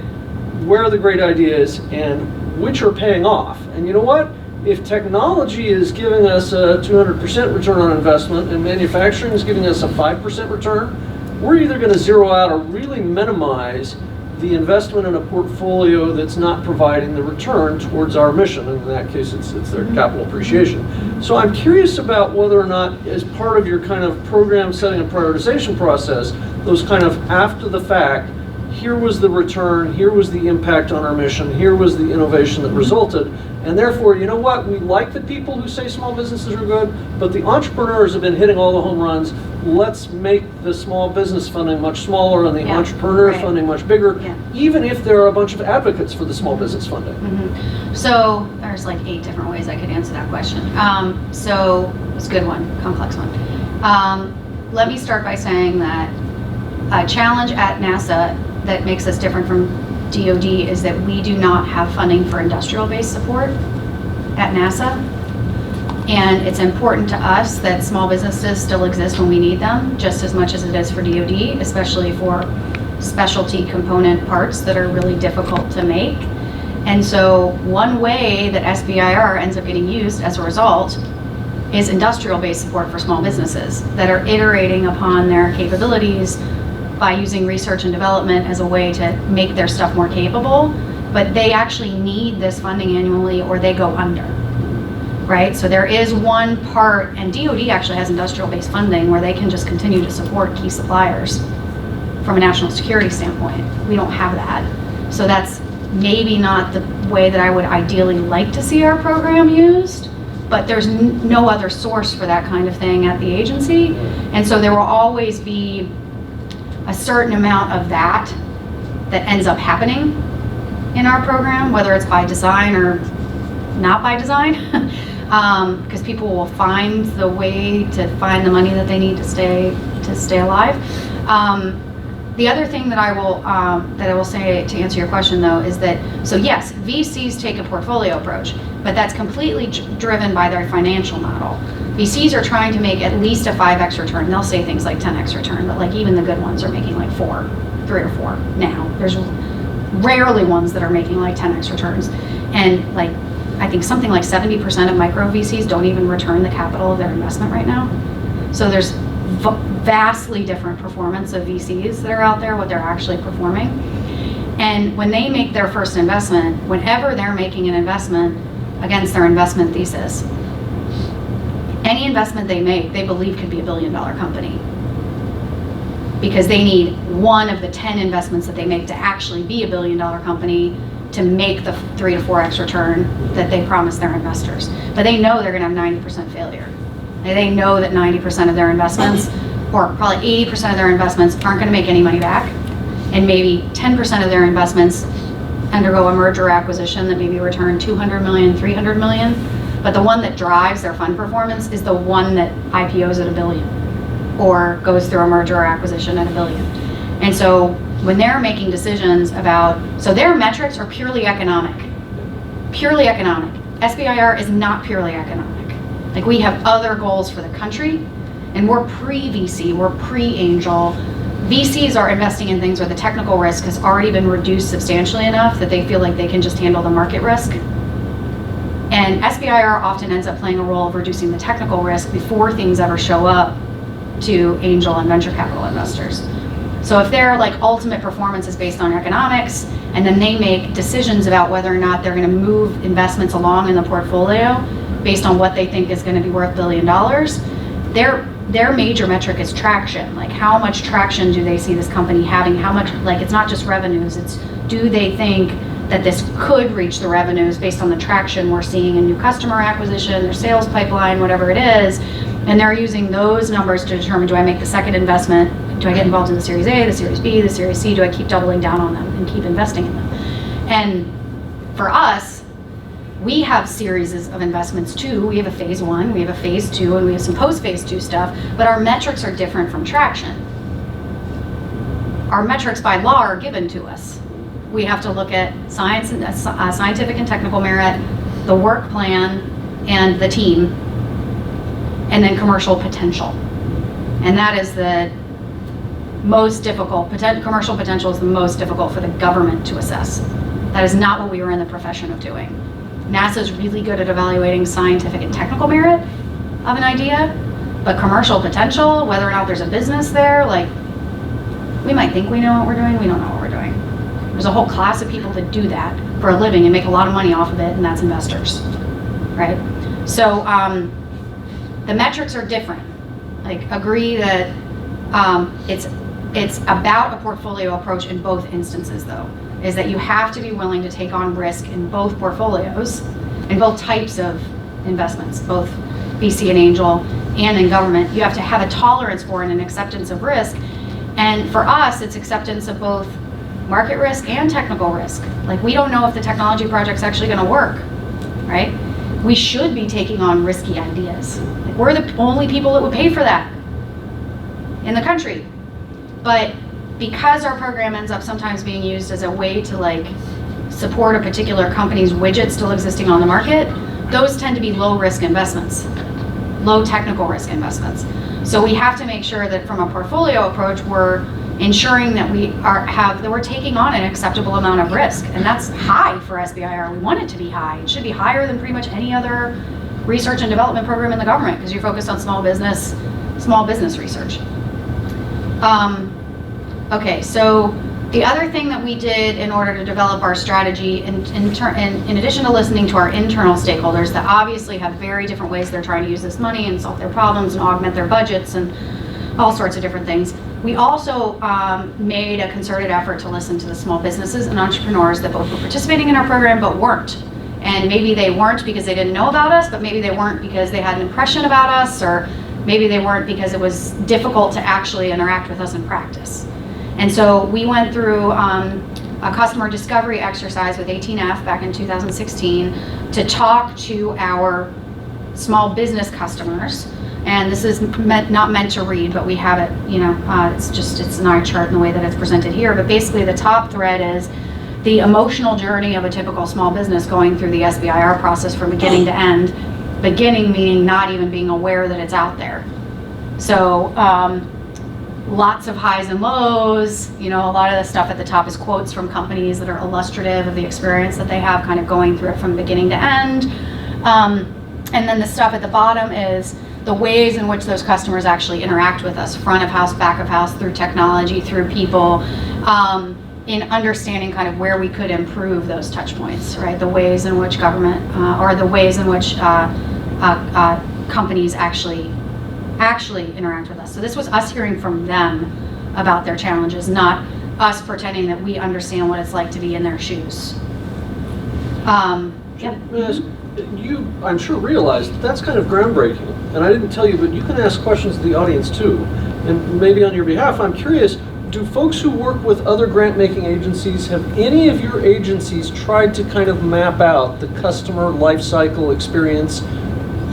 Speaker 2: where are the great ideas and which are paying off? And you know what? If technology is giving us a 200% return on investment and manufacturing is giving us a 5% return, we're either going to zero out or really minimize the investment in a portfolio that's not providing the return towards our mission. And in that case, it's their capital appreciation. So I'm curious about whether or not, as part of your kind of program setting and prioritization process, those kind of after the fact, here was the return, here was the impact on our mission, here was the innovation that resulted, and therefore, you know what, we like the people who say small businesses are good, but the entrepreneurs have been hitting all the home runs. Let's make the small business funding much smaller and the entrepreneur funding much bigger, even if there are a bunch of advocates for the small business funding.
Speaker 3: Mm-hmm. So there's 8 different ways I could answer that question. So it's a good one, complex one. Let me start by saying that a challenge at NASA that makes us different from DoD is that we do not have funding for industrial-based support at NASA. And it's important to us that small businesses still exist when we need them, just as much as it is for DoD, especially for specialty component parts that are really difficult to make. And so one way that SBIR ends up getting used as a result is industrial-based support for small businesses that are iterating upon their capabilities by using research and development as a way to make their stuff more capable, but they actually need this funding annually or they go under, right? So there is one part, and DoD actually has industrial-based funding where they can just continue to support key suppliers from a national security standpoint. We don't have that. So that's maybe not the way that I would ideally like to see our program used, but there's no other source for that kind of thing at the agency. And so there will always be a certain amount of that ends up happening in our program, whether it's by design or not by design, because people will find the way to find the money that they need to stay alive. The other thing that I will say to answer your question though is that, so yes, VCs take a portfolio approach, but that's completely driven by their financial model. VCs are trying to make at least a 5x return. They'll say things like 10x return, but like even the good ones are making like 3 or 4 now. There's rarely ones that are making like 10x returns. And like, I think something like 70% of micro VCs don't even return the capital of their investment right now. So there's vastly different performance of VCs that are out there, what they're actually performing. And when they make their first investment, whenever they're making an investment against their investment thesis, any investment they make, they believe could be $1 billion company. Because they need one of the 10 investments that they make to actually be $1 billion company to make the 3 to 4x return that they promise their investors. But they know they're gonna have 90% failure. They know that 90% of their investments, or probably 80% of their investments, aren't gonna make any money back. And maybe 10% of their investments undergo a merger or acquisition that maybe return 200 million, 300 million. But the one that drives their fund performance is the one that IPOs at $1 billion or goes through a merger or acquisition at $1 billion. And so when they're making decisions about, so their metrics are purely economic. Purely economic. SBIR is not purely economic. Like we have other goals for the country, and we're pre-VC, we're pre-angel. VCs are investing in things where the technical risk has already been reduced substantially enough that they feel like they can just handle the market risk. And SBIR often ends up playing a role of reducing the technical risk before things ever show up to angel and venture capital investors. So if their like ultimate performance is based on economics, and then they make decisions about whether or not they're going to move investments along in the portfolio based on what they think is going to be worth $1 billion, their major metric is traction. Like how much traction do they see this company having? How much, like it's not just revenues, it's do they think that this could reach the revenues based on the traction we're seeing in new customer acquisition, their sales pipeline, whatever it is. And they're using those numbers to determine, do I make the second investment? Do I get involved in the Series A, the Series B, the Series C? Do I keep doubling down on them and keep investing in them? And for us, we have series of investments too. We have a phase 1, we have a phase 2, and we have some post-phase 2 stuff, but our metrics are different from traction. Our metrics by law are given to us. We have to look at science and scientific and technical merit, the work plan, and the team, and then commercial potential. And that is the most difficult. Commercial potential is the most difficult for the government to assess. That is not what we were in the profession of doing. NASA is really good at evaluating scientific and technical merit of an idea, but commercial potential, whether or not there's a business there, like we might think we know what we're doing, we don't know what we're doing. There's a whole class of people that do that for a living and make a lot of money off of it, and that's investors, right? So the metrics are different. Like agree that it's about a portfolio approach in both instances though, is that you have to be willing to take on risk in both portfolios, in both types of investments, both VC and angel and in government. You have to have a tolerance for and an acceptance of risk. And for us, it's acceptance of both market risk and technical risk. Like we don't know if the technology project's actually gonna work, right? We should be taking on risky ideas. Like we're the only people that would pay for that. in the country. But because our program ends up sometimes being used as a way to like support a particular company's widget still existing on the market, those tend to be low risk investments, low technical risk investments. So we have to make sure that from a portfolio approach, we're ensuring that we're taking on an acceptable amount of risk, and that's high for SBIR. We want it to be high. It should be higher than pretty much any other research and development program in the government because you're focused on small business research. Okay, so the other thing that we did in order to develop our strategy, in addition to listening to our internal stakeholders that obviously have very different ways they're trying to use this money and solve their problems and augment their budgets and all sorts of different things, we also made a concerted effort to listen to the small businesses and entrepreneurs that both were participating in our program but weren't. And maybe they weren't because they didn't know about us, but maybe they weren't because they had an impression about us, or maybe they weren't because it was difficult to actually interact with us in practice. And so we went through a customer discovery exercise with 18F back in 2016 to talk to our small business customers. And this is not meant to read, but we have it, it's an eye chart in the way that it's presented here. But basically the top thread is the emotional journey of a typical small business going through the SBIR process from beginning to end. Beginning meaning not even being aware that it's out there. So lots of highs and lows, a lot of the stuff at the top is quotes from companies that are illustrative of the experience that they have kind of going through it from beginning to end. And then the stuff at the bottom is the ways in which those customers actually interact with us, front of house, back of house, through technology, through people, in understanding kind of where we could improve those touch points, right? The ways in which government, or the ways in which companies actually interact with us. So this was us hearing from them about their challenges, not us pretending that we understand what it's like to be in their shoes.
Speaker 2: You, I'm sure, realize that's kind of groundbreaking. And I didn't tell you, but you can ask questions to the audience too. And maybe on your behalf, I'm curious, do folks who work with other grant-making agencies, have any of your agencies tried to kind of map out the customer life cycle experience,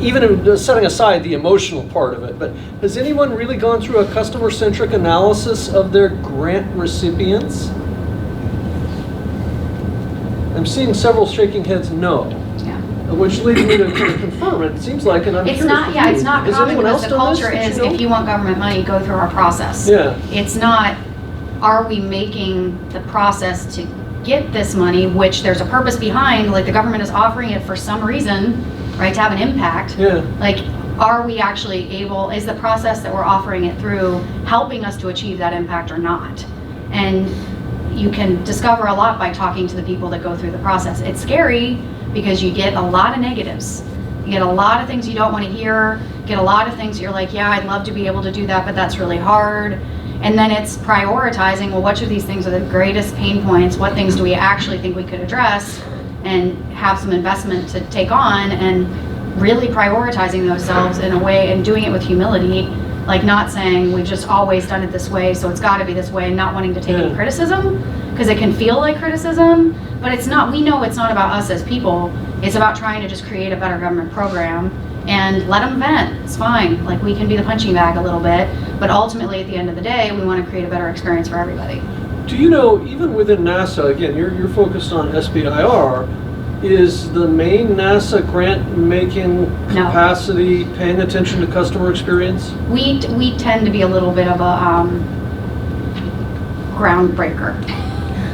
Speaker 2: even setting aside the emotional part of it, but has anyone really gone through a customer-centric analysis of their grant recipients? I'm seeing several shaking heads no.
Speaker 3: Yeah.
Speaker 2: Which leads me to kind of confirm it. It seems like, and I'm
Speaker 3: It's
Speaker 2: curious
Speaker 3: not,
Speaker 2: if
Speaker 3: yeah,
Speaker 2: you-
Speaker 3: it's not
Speaker 2: has
Speaker 3: common
Speaker 2: anyone
Speaker 3: because
Speaker 2: else
Speaker 3: the
Speaker 2: done this
Speaker 3: culture
Speaker 2: that
Speaker 3: is
Speaker 2: you know?
Speaker 3: if you want government money, go through our process.
Speaker 2: Yeah.
Speaker 3: It's not, are we making the process to get this money, which there's a purpose behind, like the government is offering it for some reason, right, to have an impact.
Speaker 2: Yeah.
Speaker 3: Like, are we actually able, is the process that we're offering it through helping us to achieve that impact or not? And you can discover a lot by talking to the people that go through the process. It's scary because you get a lot of negatives. You get a lot of things you don't want to hear, get a lot of things you're like, yeah, I'd love to be able to do that, but that's really hard. And then it's prioritizing, well, which of these things are the greatest pain points? What things do we actually think we could address and have some investment to take on, and really prioritizing themselves in a way and doing it with humility, like not saying we've just always done it this way, so it's got to be this way, and not wanting to take any criticism, because it can feel like criticism, but it's not. We know it's not about us as people. It's about trying to just create a better government program and let them vent. It's fine. Like, we can be the punching bag a little bit, but ultimately at the end of the day, we want to create a better experience for everybody.
Speaker 2: Do you know, even within NASA, again, you're focused on SBIR, is the main NASA grant-making capacity paying attention to customer experience?
Speaker 3: We tend to be a little bit of a groundbreaker.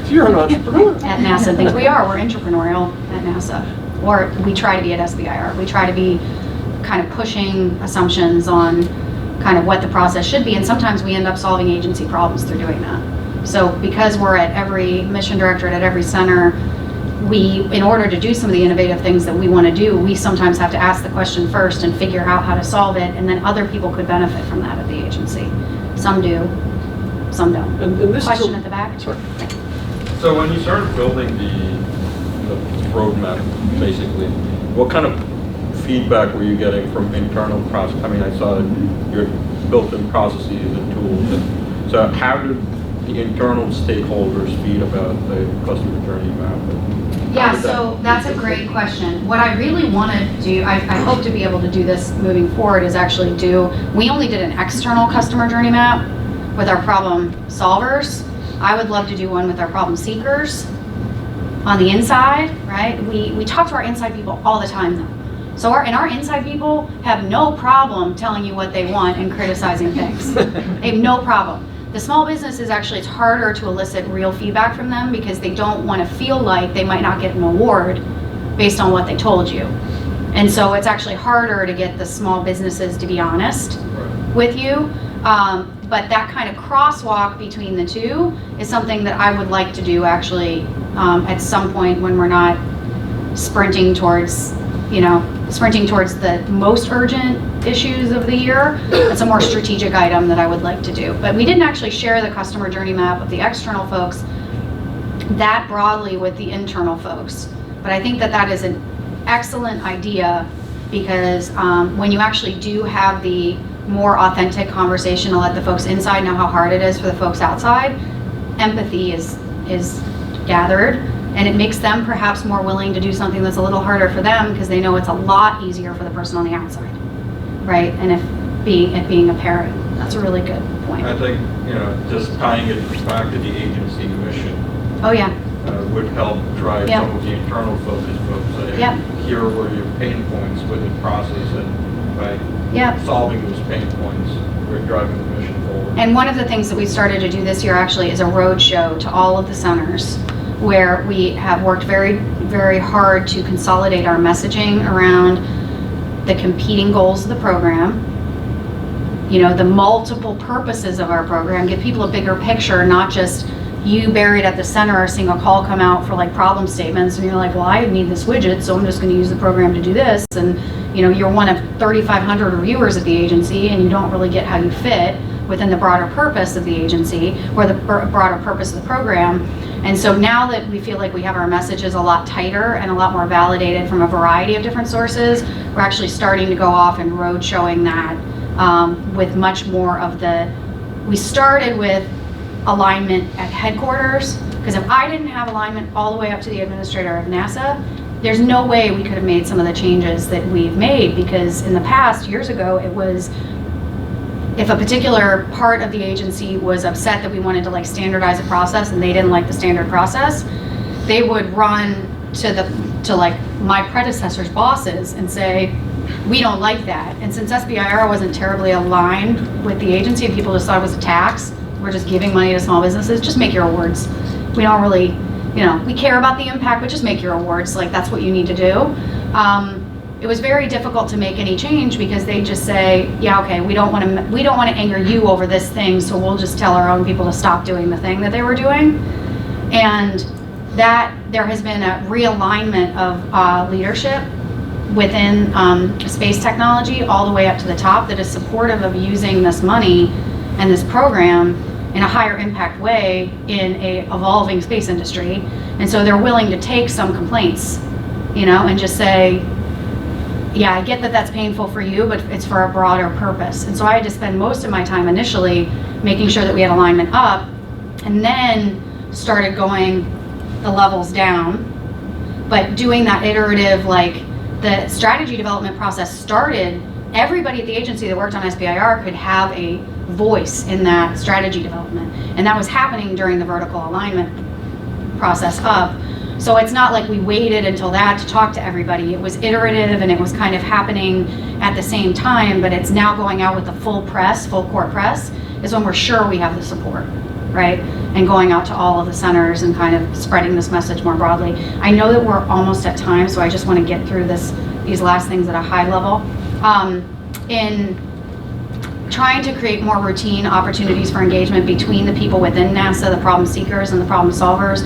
Speaker 2: You're an entrepreneur.
Speaker 3: At NASA and things. We're entrepreneurial at NASA. Or we try to be at SBIR. We try to be kind of pushing assumptions on kind of what the process should be, and sometimes we end up solving agency problems through doing that. So because we're at every mission directorate, at every center, in order to do some of the innovative things that we want to do, we sometimes have to ask the question first and figure out how to solve it, and then other people could benefit from that at the agency. Some do, some don't.
Speaker 2: And this
Speaker 3: Question at the back?
Speaker 2: Sorry.
Speaker 4: So when you started building the roadmap, basically, what kind of feedback were you getting from internal process? I mean, I saw that your built-in processes and tools. So how did the internal stakeholders feel about the customer journey map?
Speaker 3: Yeah, so that's a great question. What I really want to do, I hope to be able to do this moving forward, is actually we only did an external customer journey map with our problem solvers. I would love to do one with our problem seekers on the inside, right? We talk to our inside people all the time though. So our inside people have no problem telling you what they want and criticizing things. They have no problem. The small businesses, actually, it's harder to elicit real feedback from them because they don't want to feel like they might not get an award based on what they told you. And so it's actually harder to get the small businesses to be honest with you. But that kind of crosswalk between the two is something that I would like to do actually at some point when we're not sprinting towards the most urgent issues of the year. It's a more strategic item that I would like to do. But we didn't actually share the customer journey map of the external folks that broadly with the internal folks. But I think that is an excellent idea because when you actually do have the more authentic conversation to let the folks inside know how hard it is for the folks outside, empathy is gathered, and it makes them perhaps more willing to do something that's a little harder for them because they know it's a lot easier for the person on the outside, right? And if being a parent, that's a really good point.
Speaker 4: I think, just tying it back to the agency mission.
Speaker 3: Oh yeah.
Speaker 4: Would help drive
Speaker 3: Yep.
Speaker 4: some of the internal focus folks.
Speaker 3: Yep.
Speaker 4: Here were your pain points with the process, and by
Speaker 3: Yep.
Speaker 4: solving those pain points, we're driving the mission forward.
Speaker 3: And one of the things that we started to do this year actually is a road show to all of the centers where we have worked very, very hard to consolidate our messaging around the competing goals of the program, the multiple purposes of our program, give people a bigger picture, not just you buried at the center are seeing a call come out for like problem statements and you're like, well, I need this widget, so I'm just going to use the program to do this. And you're one of 3,500 reviewers at the agency and you don't really get how you fit within the broader purpose of the agency or the broader purpose of the program. And so now that we feel like we have our messages a lot tighter and a lot more validated from a variety of different sources, we're actually starting to go off and road showing that with much more of we started with alignment at headquarters, because if I didn't have alignment all the way up to the administrator of NASA, there's no way we could have made some of the changes that we've made, because in the past, years ago, it was if a particular part of the agency was upset that we wanted to standardize a process and they didn't like the standard process, they would run to my predecessor's bosses and say, we don't like that. And since SBIR wasn't terribly aligned with the agency and people just thought it was a tax, we're just giving money to small businesses, just make your awards. We don't really, we care about the impact, but just make your awards, that's what you need to do. It was very difficult to make any change because they just say, yeah, okay, we don't want to anger you over this thing, so we'll just tell our own people to stop doing the thing that they were doing. And that there has been a realignment of leadership within space technology all the way up to the top that is supportive of using this money and this program in a higher impact way in a evolving space industry. And so they're willing to take some complaints, and just say, yeah, I get that that's painful for you, but it's for a broader purpose. And so I had to spend most of my time initially making sure that we had alignment up, and then started going the levels down. But doing that iterative, the strategy development process started, everybody at the agency that worked on SBIR could have a voice in that strategy development. And that was happening during the vertical alignment process up. So it's not like we waited until that to talk to everybody. It was iterative and it was kind of happening at the same time, but it's now going out with the full court press, is when we're sure we have the support, right? And going out to all of the centers and kind of spreading this message more broadly. I know that we're almost at time, so I just want to get through these last things at a high level. In trying to create more routine opportunities for engagement between the people within NASA, the problem seekers and the problem solvers,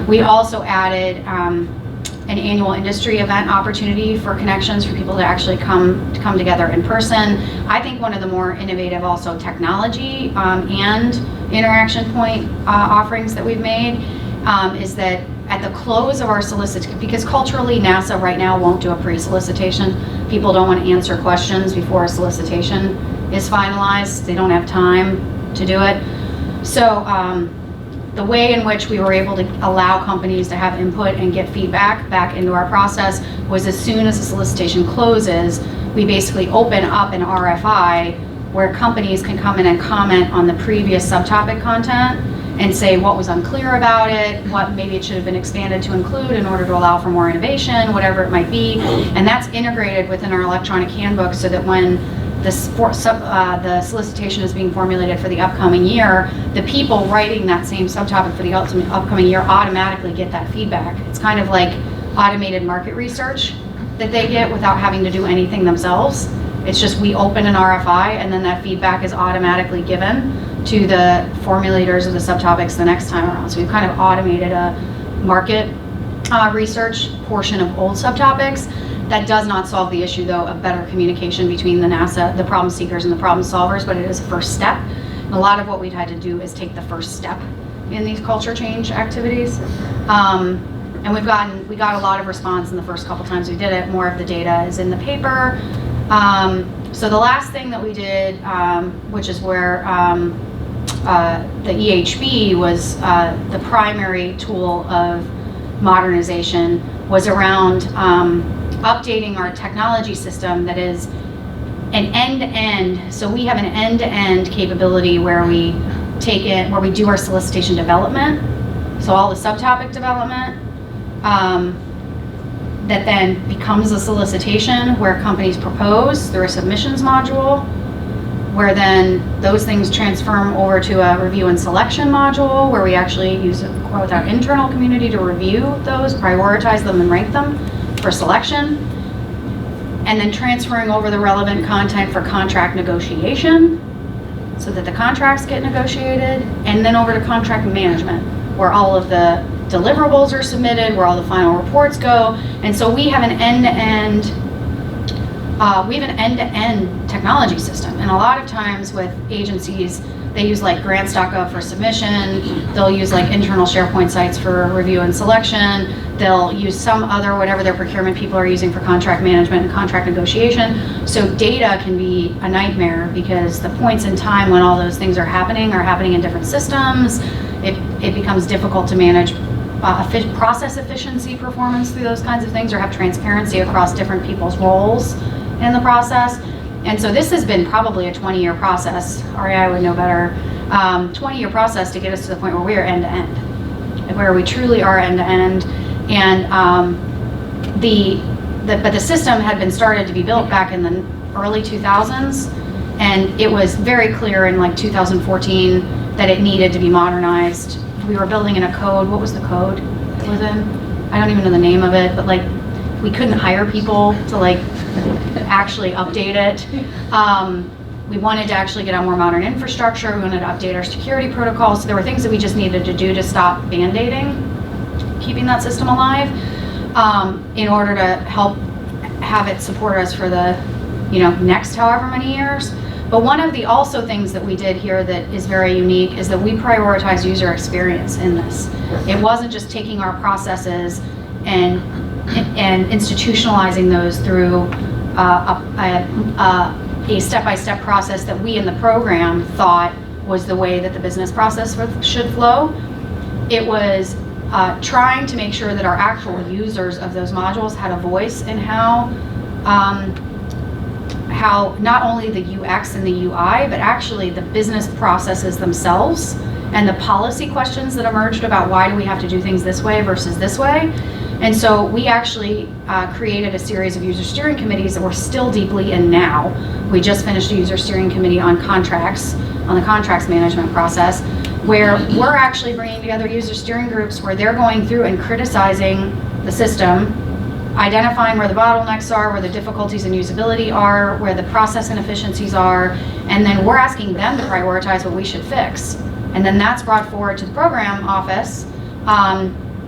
Speaker 3: we also added an annual industry event opportunity for connections for people to actually come together in person. I think one of the more innovative also technology and interaction point offerings that we've made is that at the close of our solicitation, because culturally NASA right now won't do a pre-solicitation. People don't want to answer questions before a solicitation is finalized. They don't have time to do it. So the way in which we were able to allow companies to have input and get feedback back into our process was as soon as the solicitation closes, we basically open up an RFI where companies can come in and comment on the previous subtopic content and say what was unclear about it, what maybe it should have been expanded to include in order to allow for more innovation, whatever it might be. And that's integrated within our electronic handbook so that when the solicitation is being formulated for the upcoming year, the people writing that same subtopic for the upcoming year automatically get that feedback. It's kind of like automated market research that they get without having to do anything themselves. It's just we open an RFI and then that feedback is automatically given to the formulators of the subtopics the next time around. So we've kind of automated a market research portion of old subtopics. That does not solve the issue, though, of better communication between the NASA, the problem seekers, and the problem solvers, but it is a first step. And a lot of what we've had to do is take the first step in these culture change activities. And we got a lot of response in the first couple times we did it. More of the data is in the paper. So the last thing that we did, which is where the EHB was the primary tool of modernization, was around updating our technology system that is an end-to-end. So we have an end-to-end capability where we do our solicitation development, so all the subtopic development, that then becomes a solicitation where companies propose through a submissions module, where then those things transform over to a review and selection module where we actually use it with our internal community to review those, prioritize them, and rank them for selection, and then transferring over the relevant content for contract negotiation so that the contracts get negotiated, and then over to contract management where all of the deliverables are submitted, where all the final reports go. And so we have an end-to-end technology system. And a lot of times with agencies, they use like grants.gov for submission, they'll use like internal SharePoint sites for review and selection, they'll use some other, whatever their procurement people are using for contract management and contract negotiation. So data can be a nightmare because the points in time when all those things are happening in different systems. It becomes difficult to manage process efficiency performance through those kinds of things, or have transparency across different people's roles in the process. And so this has been probably a 20-year process. REI would know better. 20-year process to get us to the point where we are end-to-end, where we truly are end-to-end. And but the system had been started to be built back in the early 2000s, and it was very clear in like 2014 that it needed to be modernized. We were building in a code. What was the code it was in? I don't even know the name of it, but like we couldn't hire people to like actually update it. We wanted to actually get on more modern infrastructure. We wanted to update our security protocols. So there were things that we just needed to do to stop band-aiding, keeping that system alive, in order to help have it support us for the next however many years. But one of the also things that we did here that is very unique is that we prioritize user experience in this. It wasn't just taking our processes and institutionalizing those through a step-by-step process that we in the program thought was the way that the business process should flow. It was trying to make sure that our actual users of those modules had a voice in how not only the UX and the UI, but actually the business processes themselves and the policy questions that emerged about why do we have to do things this way versus this way. And so we actually created a series of user steering committees that we're still deeply in now. We just finished a user steering committee on contracts, on the contracts management process, where we're actually bringing together user steering groups where they're going through and criticizing the system, identifying where the bottlenecks are, where the difficulties in usability are, where the process inefficiencies are, and then we're asking them to prioritize what we should fix. And then that's brought forward to the program office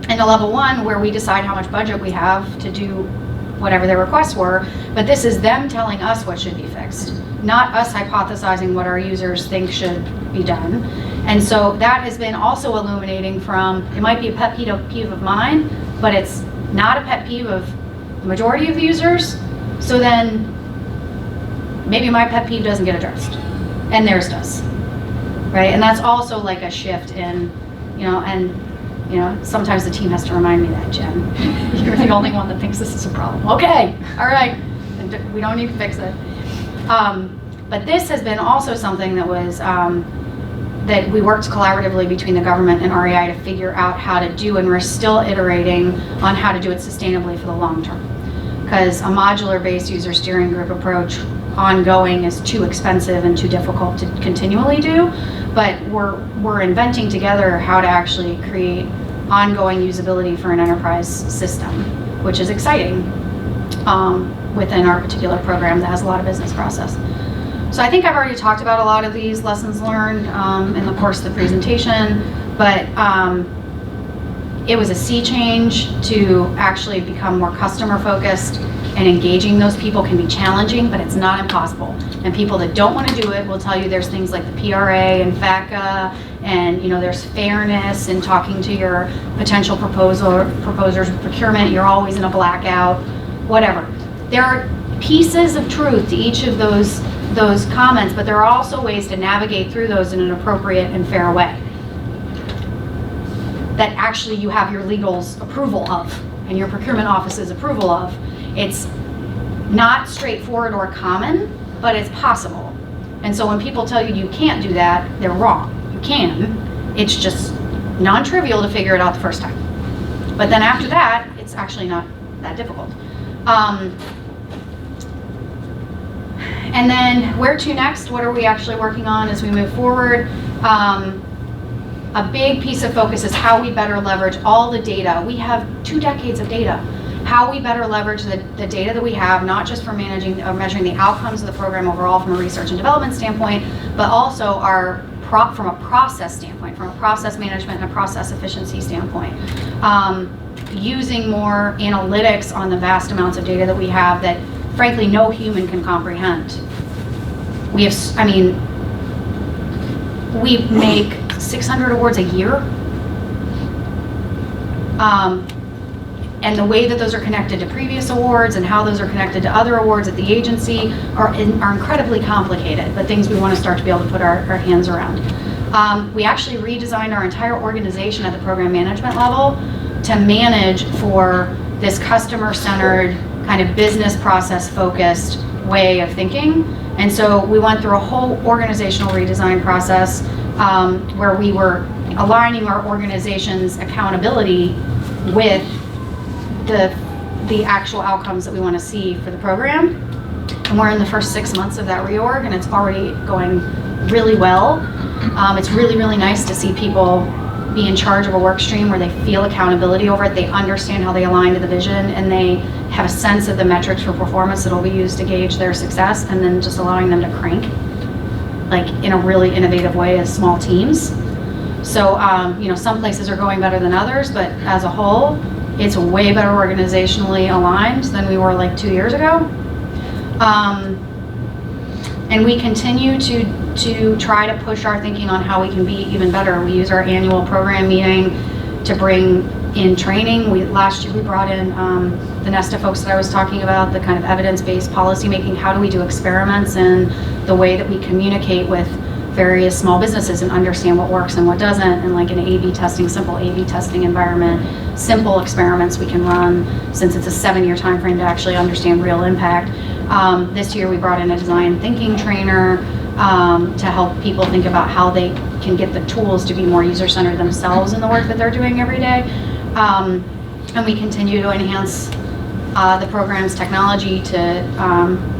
Speaker 3: in a level 1 where we decide how much budget we have to do whatever their requests were, but this is them telling us what should be fixed, not us hypothesizing what our users think should be done. And so that has been also illuminating from, it might be a pet peeve of mine, but it's not a pet peeve of the majority of the users, so then maybe my pet peeve doesn't get addressed, and theirs does, right? And that's also like a shift in and sometimes the team has to remind me that, Jen, you're the only one that thinks this is a problem. Okay, all right, we don't need to fix it. But this has been also something that was, that we worked collaboratively between the government and REI to figure out how to do, and we're still iterating on how to do it sustainably for the long term. Because a modular-based user steering group approach ongoing is too expensive and too difficult to continually do, but we're inventing together how to actually create ongoing usability for an enterprise system, which is exciting within our particular program that has a lot of business process. So I think I've already talked about a lot of these lessons learned in the course of the presentation, but it was a sea change to actually become more customer focused, and engaging those people can be challenging, but it's not impossible. And people that don't want to do it will tell you there's things like the PRA and FACA, and there's fairness in talking to your potential proposers with procurement. You're always in a blackout, whatever. There are pieces of truth to each of those comments, but there are also ways to navigate through those in an appropriate and fair way that actually you have your legal's approval of and your procurement office's approval of. It's not straightforward or common, but it's possible. And so when people tell you you can't do that, they're wrong. You can. It's just non-trivial to figure it out the first time. But then after that, it's actually not that difficult. And then where to next? What are we actually working on as we move forward? A big piece of focus is how we better leverage all the data. We have 2 decades of data. How we better leverage the data that we have, not just for measuring the outcomes of the program overall from a research and development standpoint, but also from a process standpoint, from a process management and a process efficiency standpoint. Using more analytics on the vast amounts of data that we have that frankly no human can comprehend. We make 600 awards a year. And the way that those are connected to previous awards and how those are connected to other awards at the agency are incredibly complicated, but things we want to start to be able to put our hands around. We actually redesigned our entire organization at the program management level to manage for this customer-centered, kind of business process-focused way of thinking. And so we went through a whole organizational redesign process where we were aligning our organization's accountability with the actual outcomes that we want to see for the program. And we're in the first 6 months of that reorg, and it's already going really well. It's really, really nice to see people be in charge of a work stream where they feel accountability over it, they understand how they align to the vision, and they have a sense of the metrics for performance that will be used to gauge their success, and then just allowing them to crank, like in a really innovative way as small teams. So, some places are going better than others, but as a whole, it's way better organizationally aligned than we were like 2 years ago. And we continue to try to push our thinking on how we can be even better. We use our annual program meeting to bring in training. Last year we brought in the NESTA folks that I was talking about, the kind of evidence-based policy making. How do we do experiments in the way that we communicate with various small businesses and understand what works and what doesn't, and like an A/B testing, simple A/B testing environment, simple experiments we can run since it's a 7-year time frame to actually understand real impact. This year we brought in a design thinking trainer to help people think about how they can get the tools to be more user-centered themselves in the work that they're doing every day. And we continue to enhance the program's technology to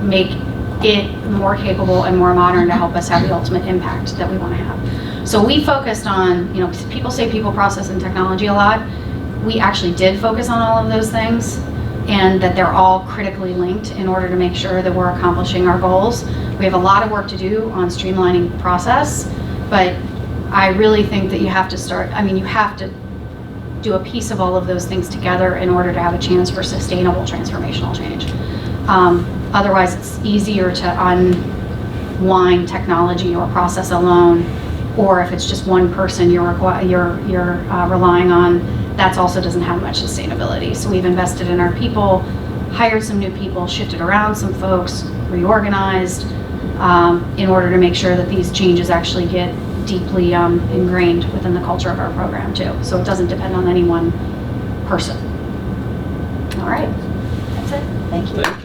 Speaker 3: make it more capable and more modern to help us have the ultimate impact that we want to have. So we focused on, people say people, process, and technology a lot. We actually did focus on all of those things, and that they're all critically linked in order to make sure that we're accomplishing our goals. We have a lot of work to do on streamlining process, but I really think that you have to do a piece of all of those things together in order to have a chance for sustainable transformational change. Otherwise, it's easier to unwind technology or process alone, or if it's just one person you're relying on, that also doesn't have much sustainability. So we've invested in our people, hired some new people, shifted around some folks, reorganized in order to make sure that these changes actually get deeply ingrained within the culture of our program too. So it doesn't depend on any one person. All right, that's it.
Speaker 1: Thank you.
Speaker 2: Thank you.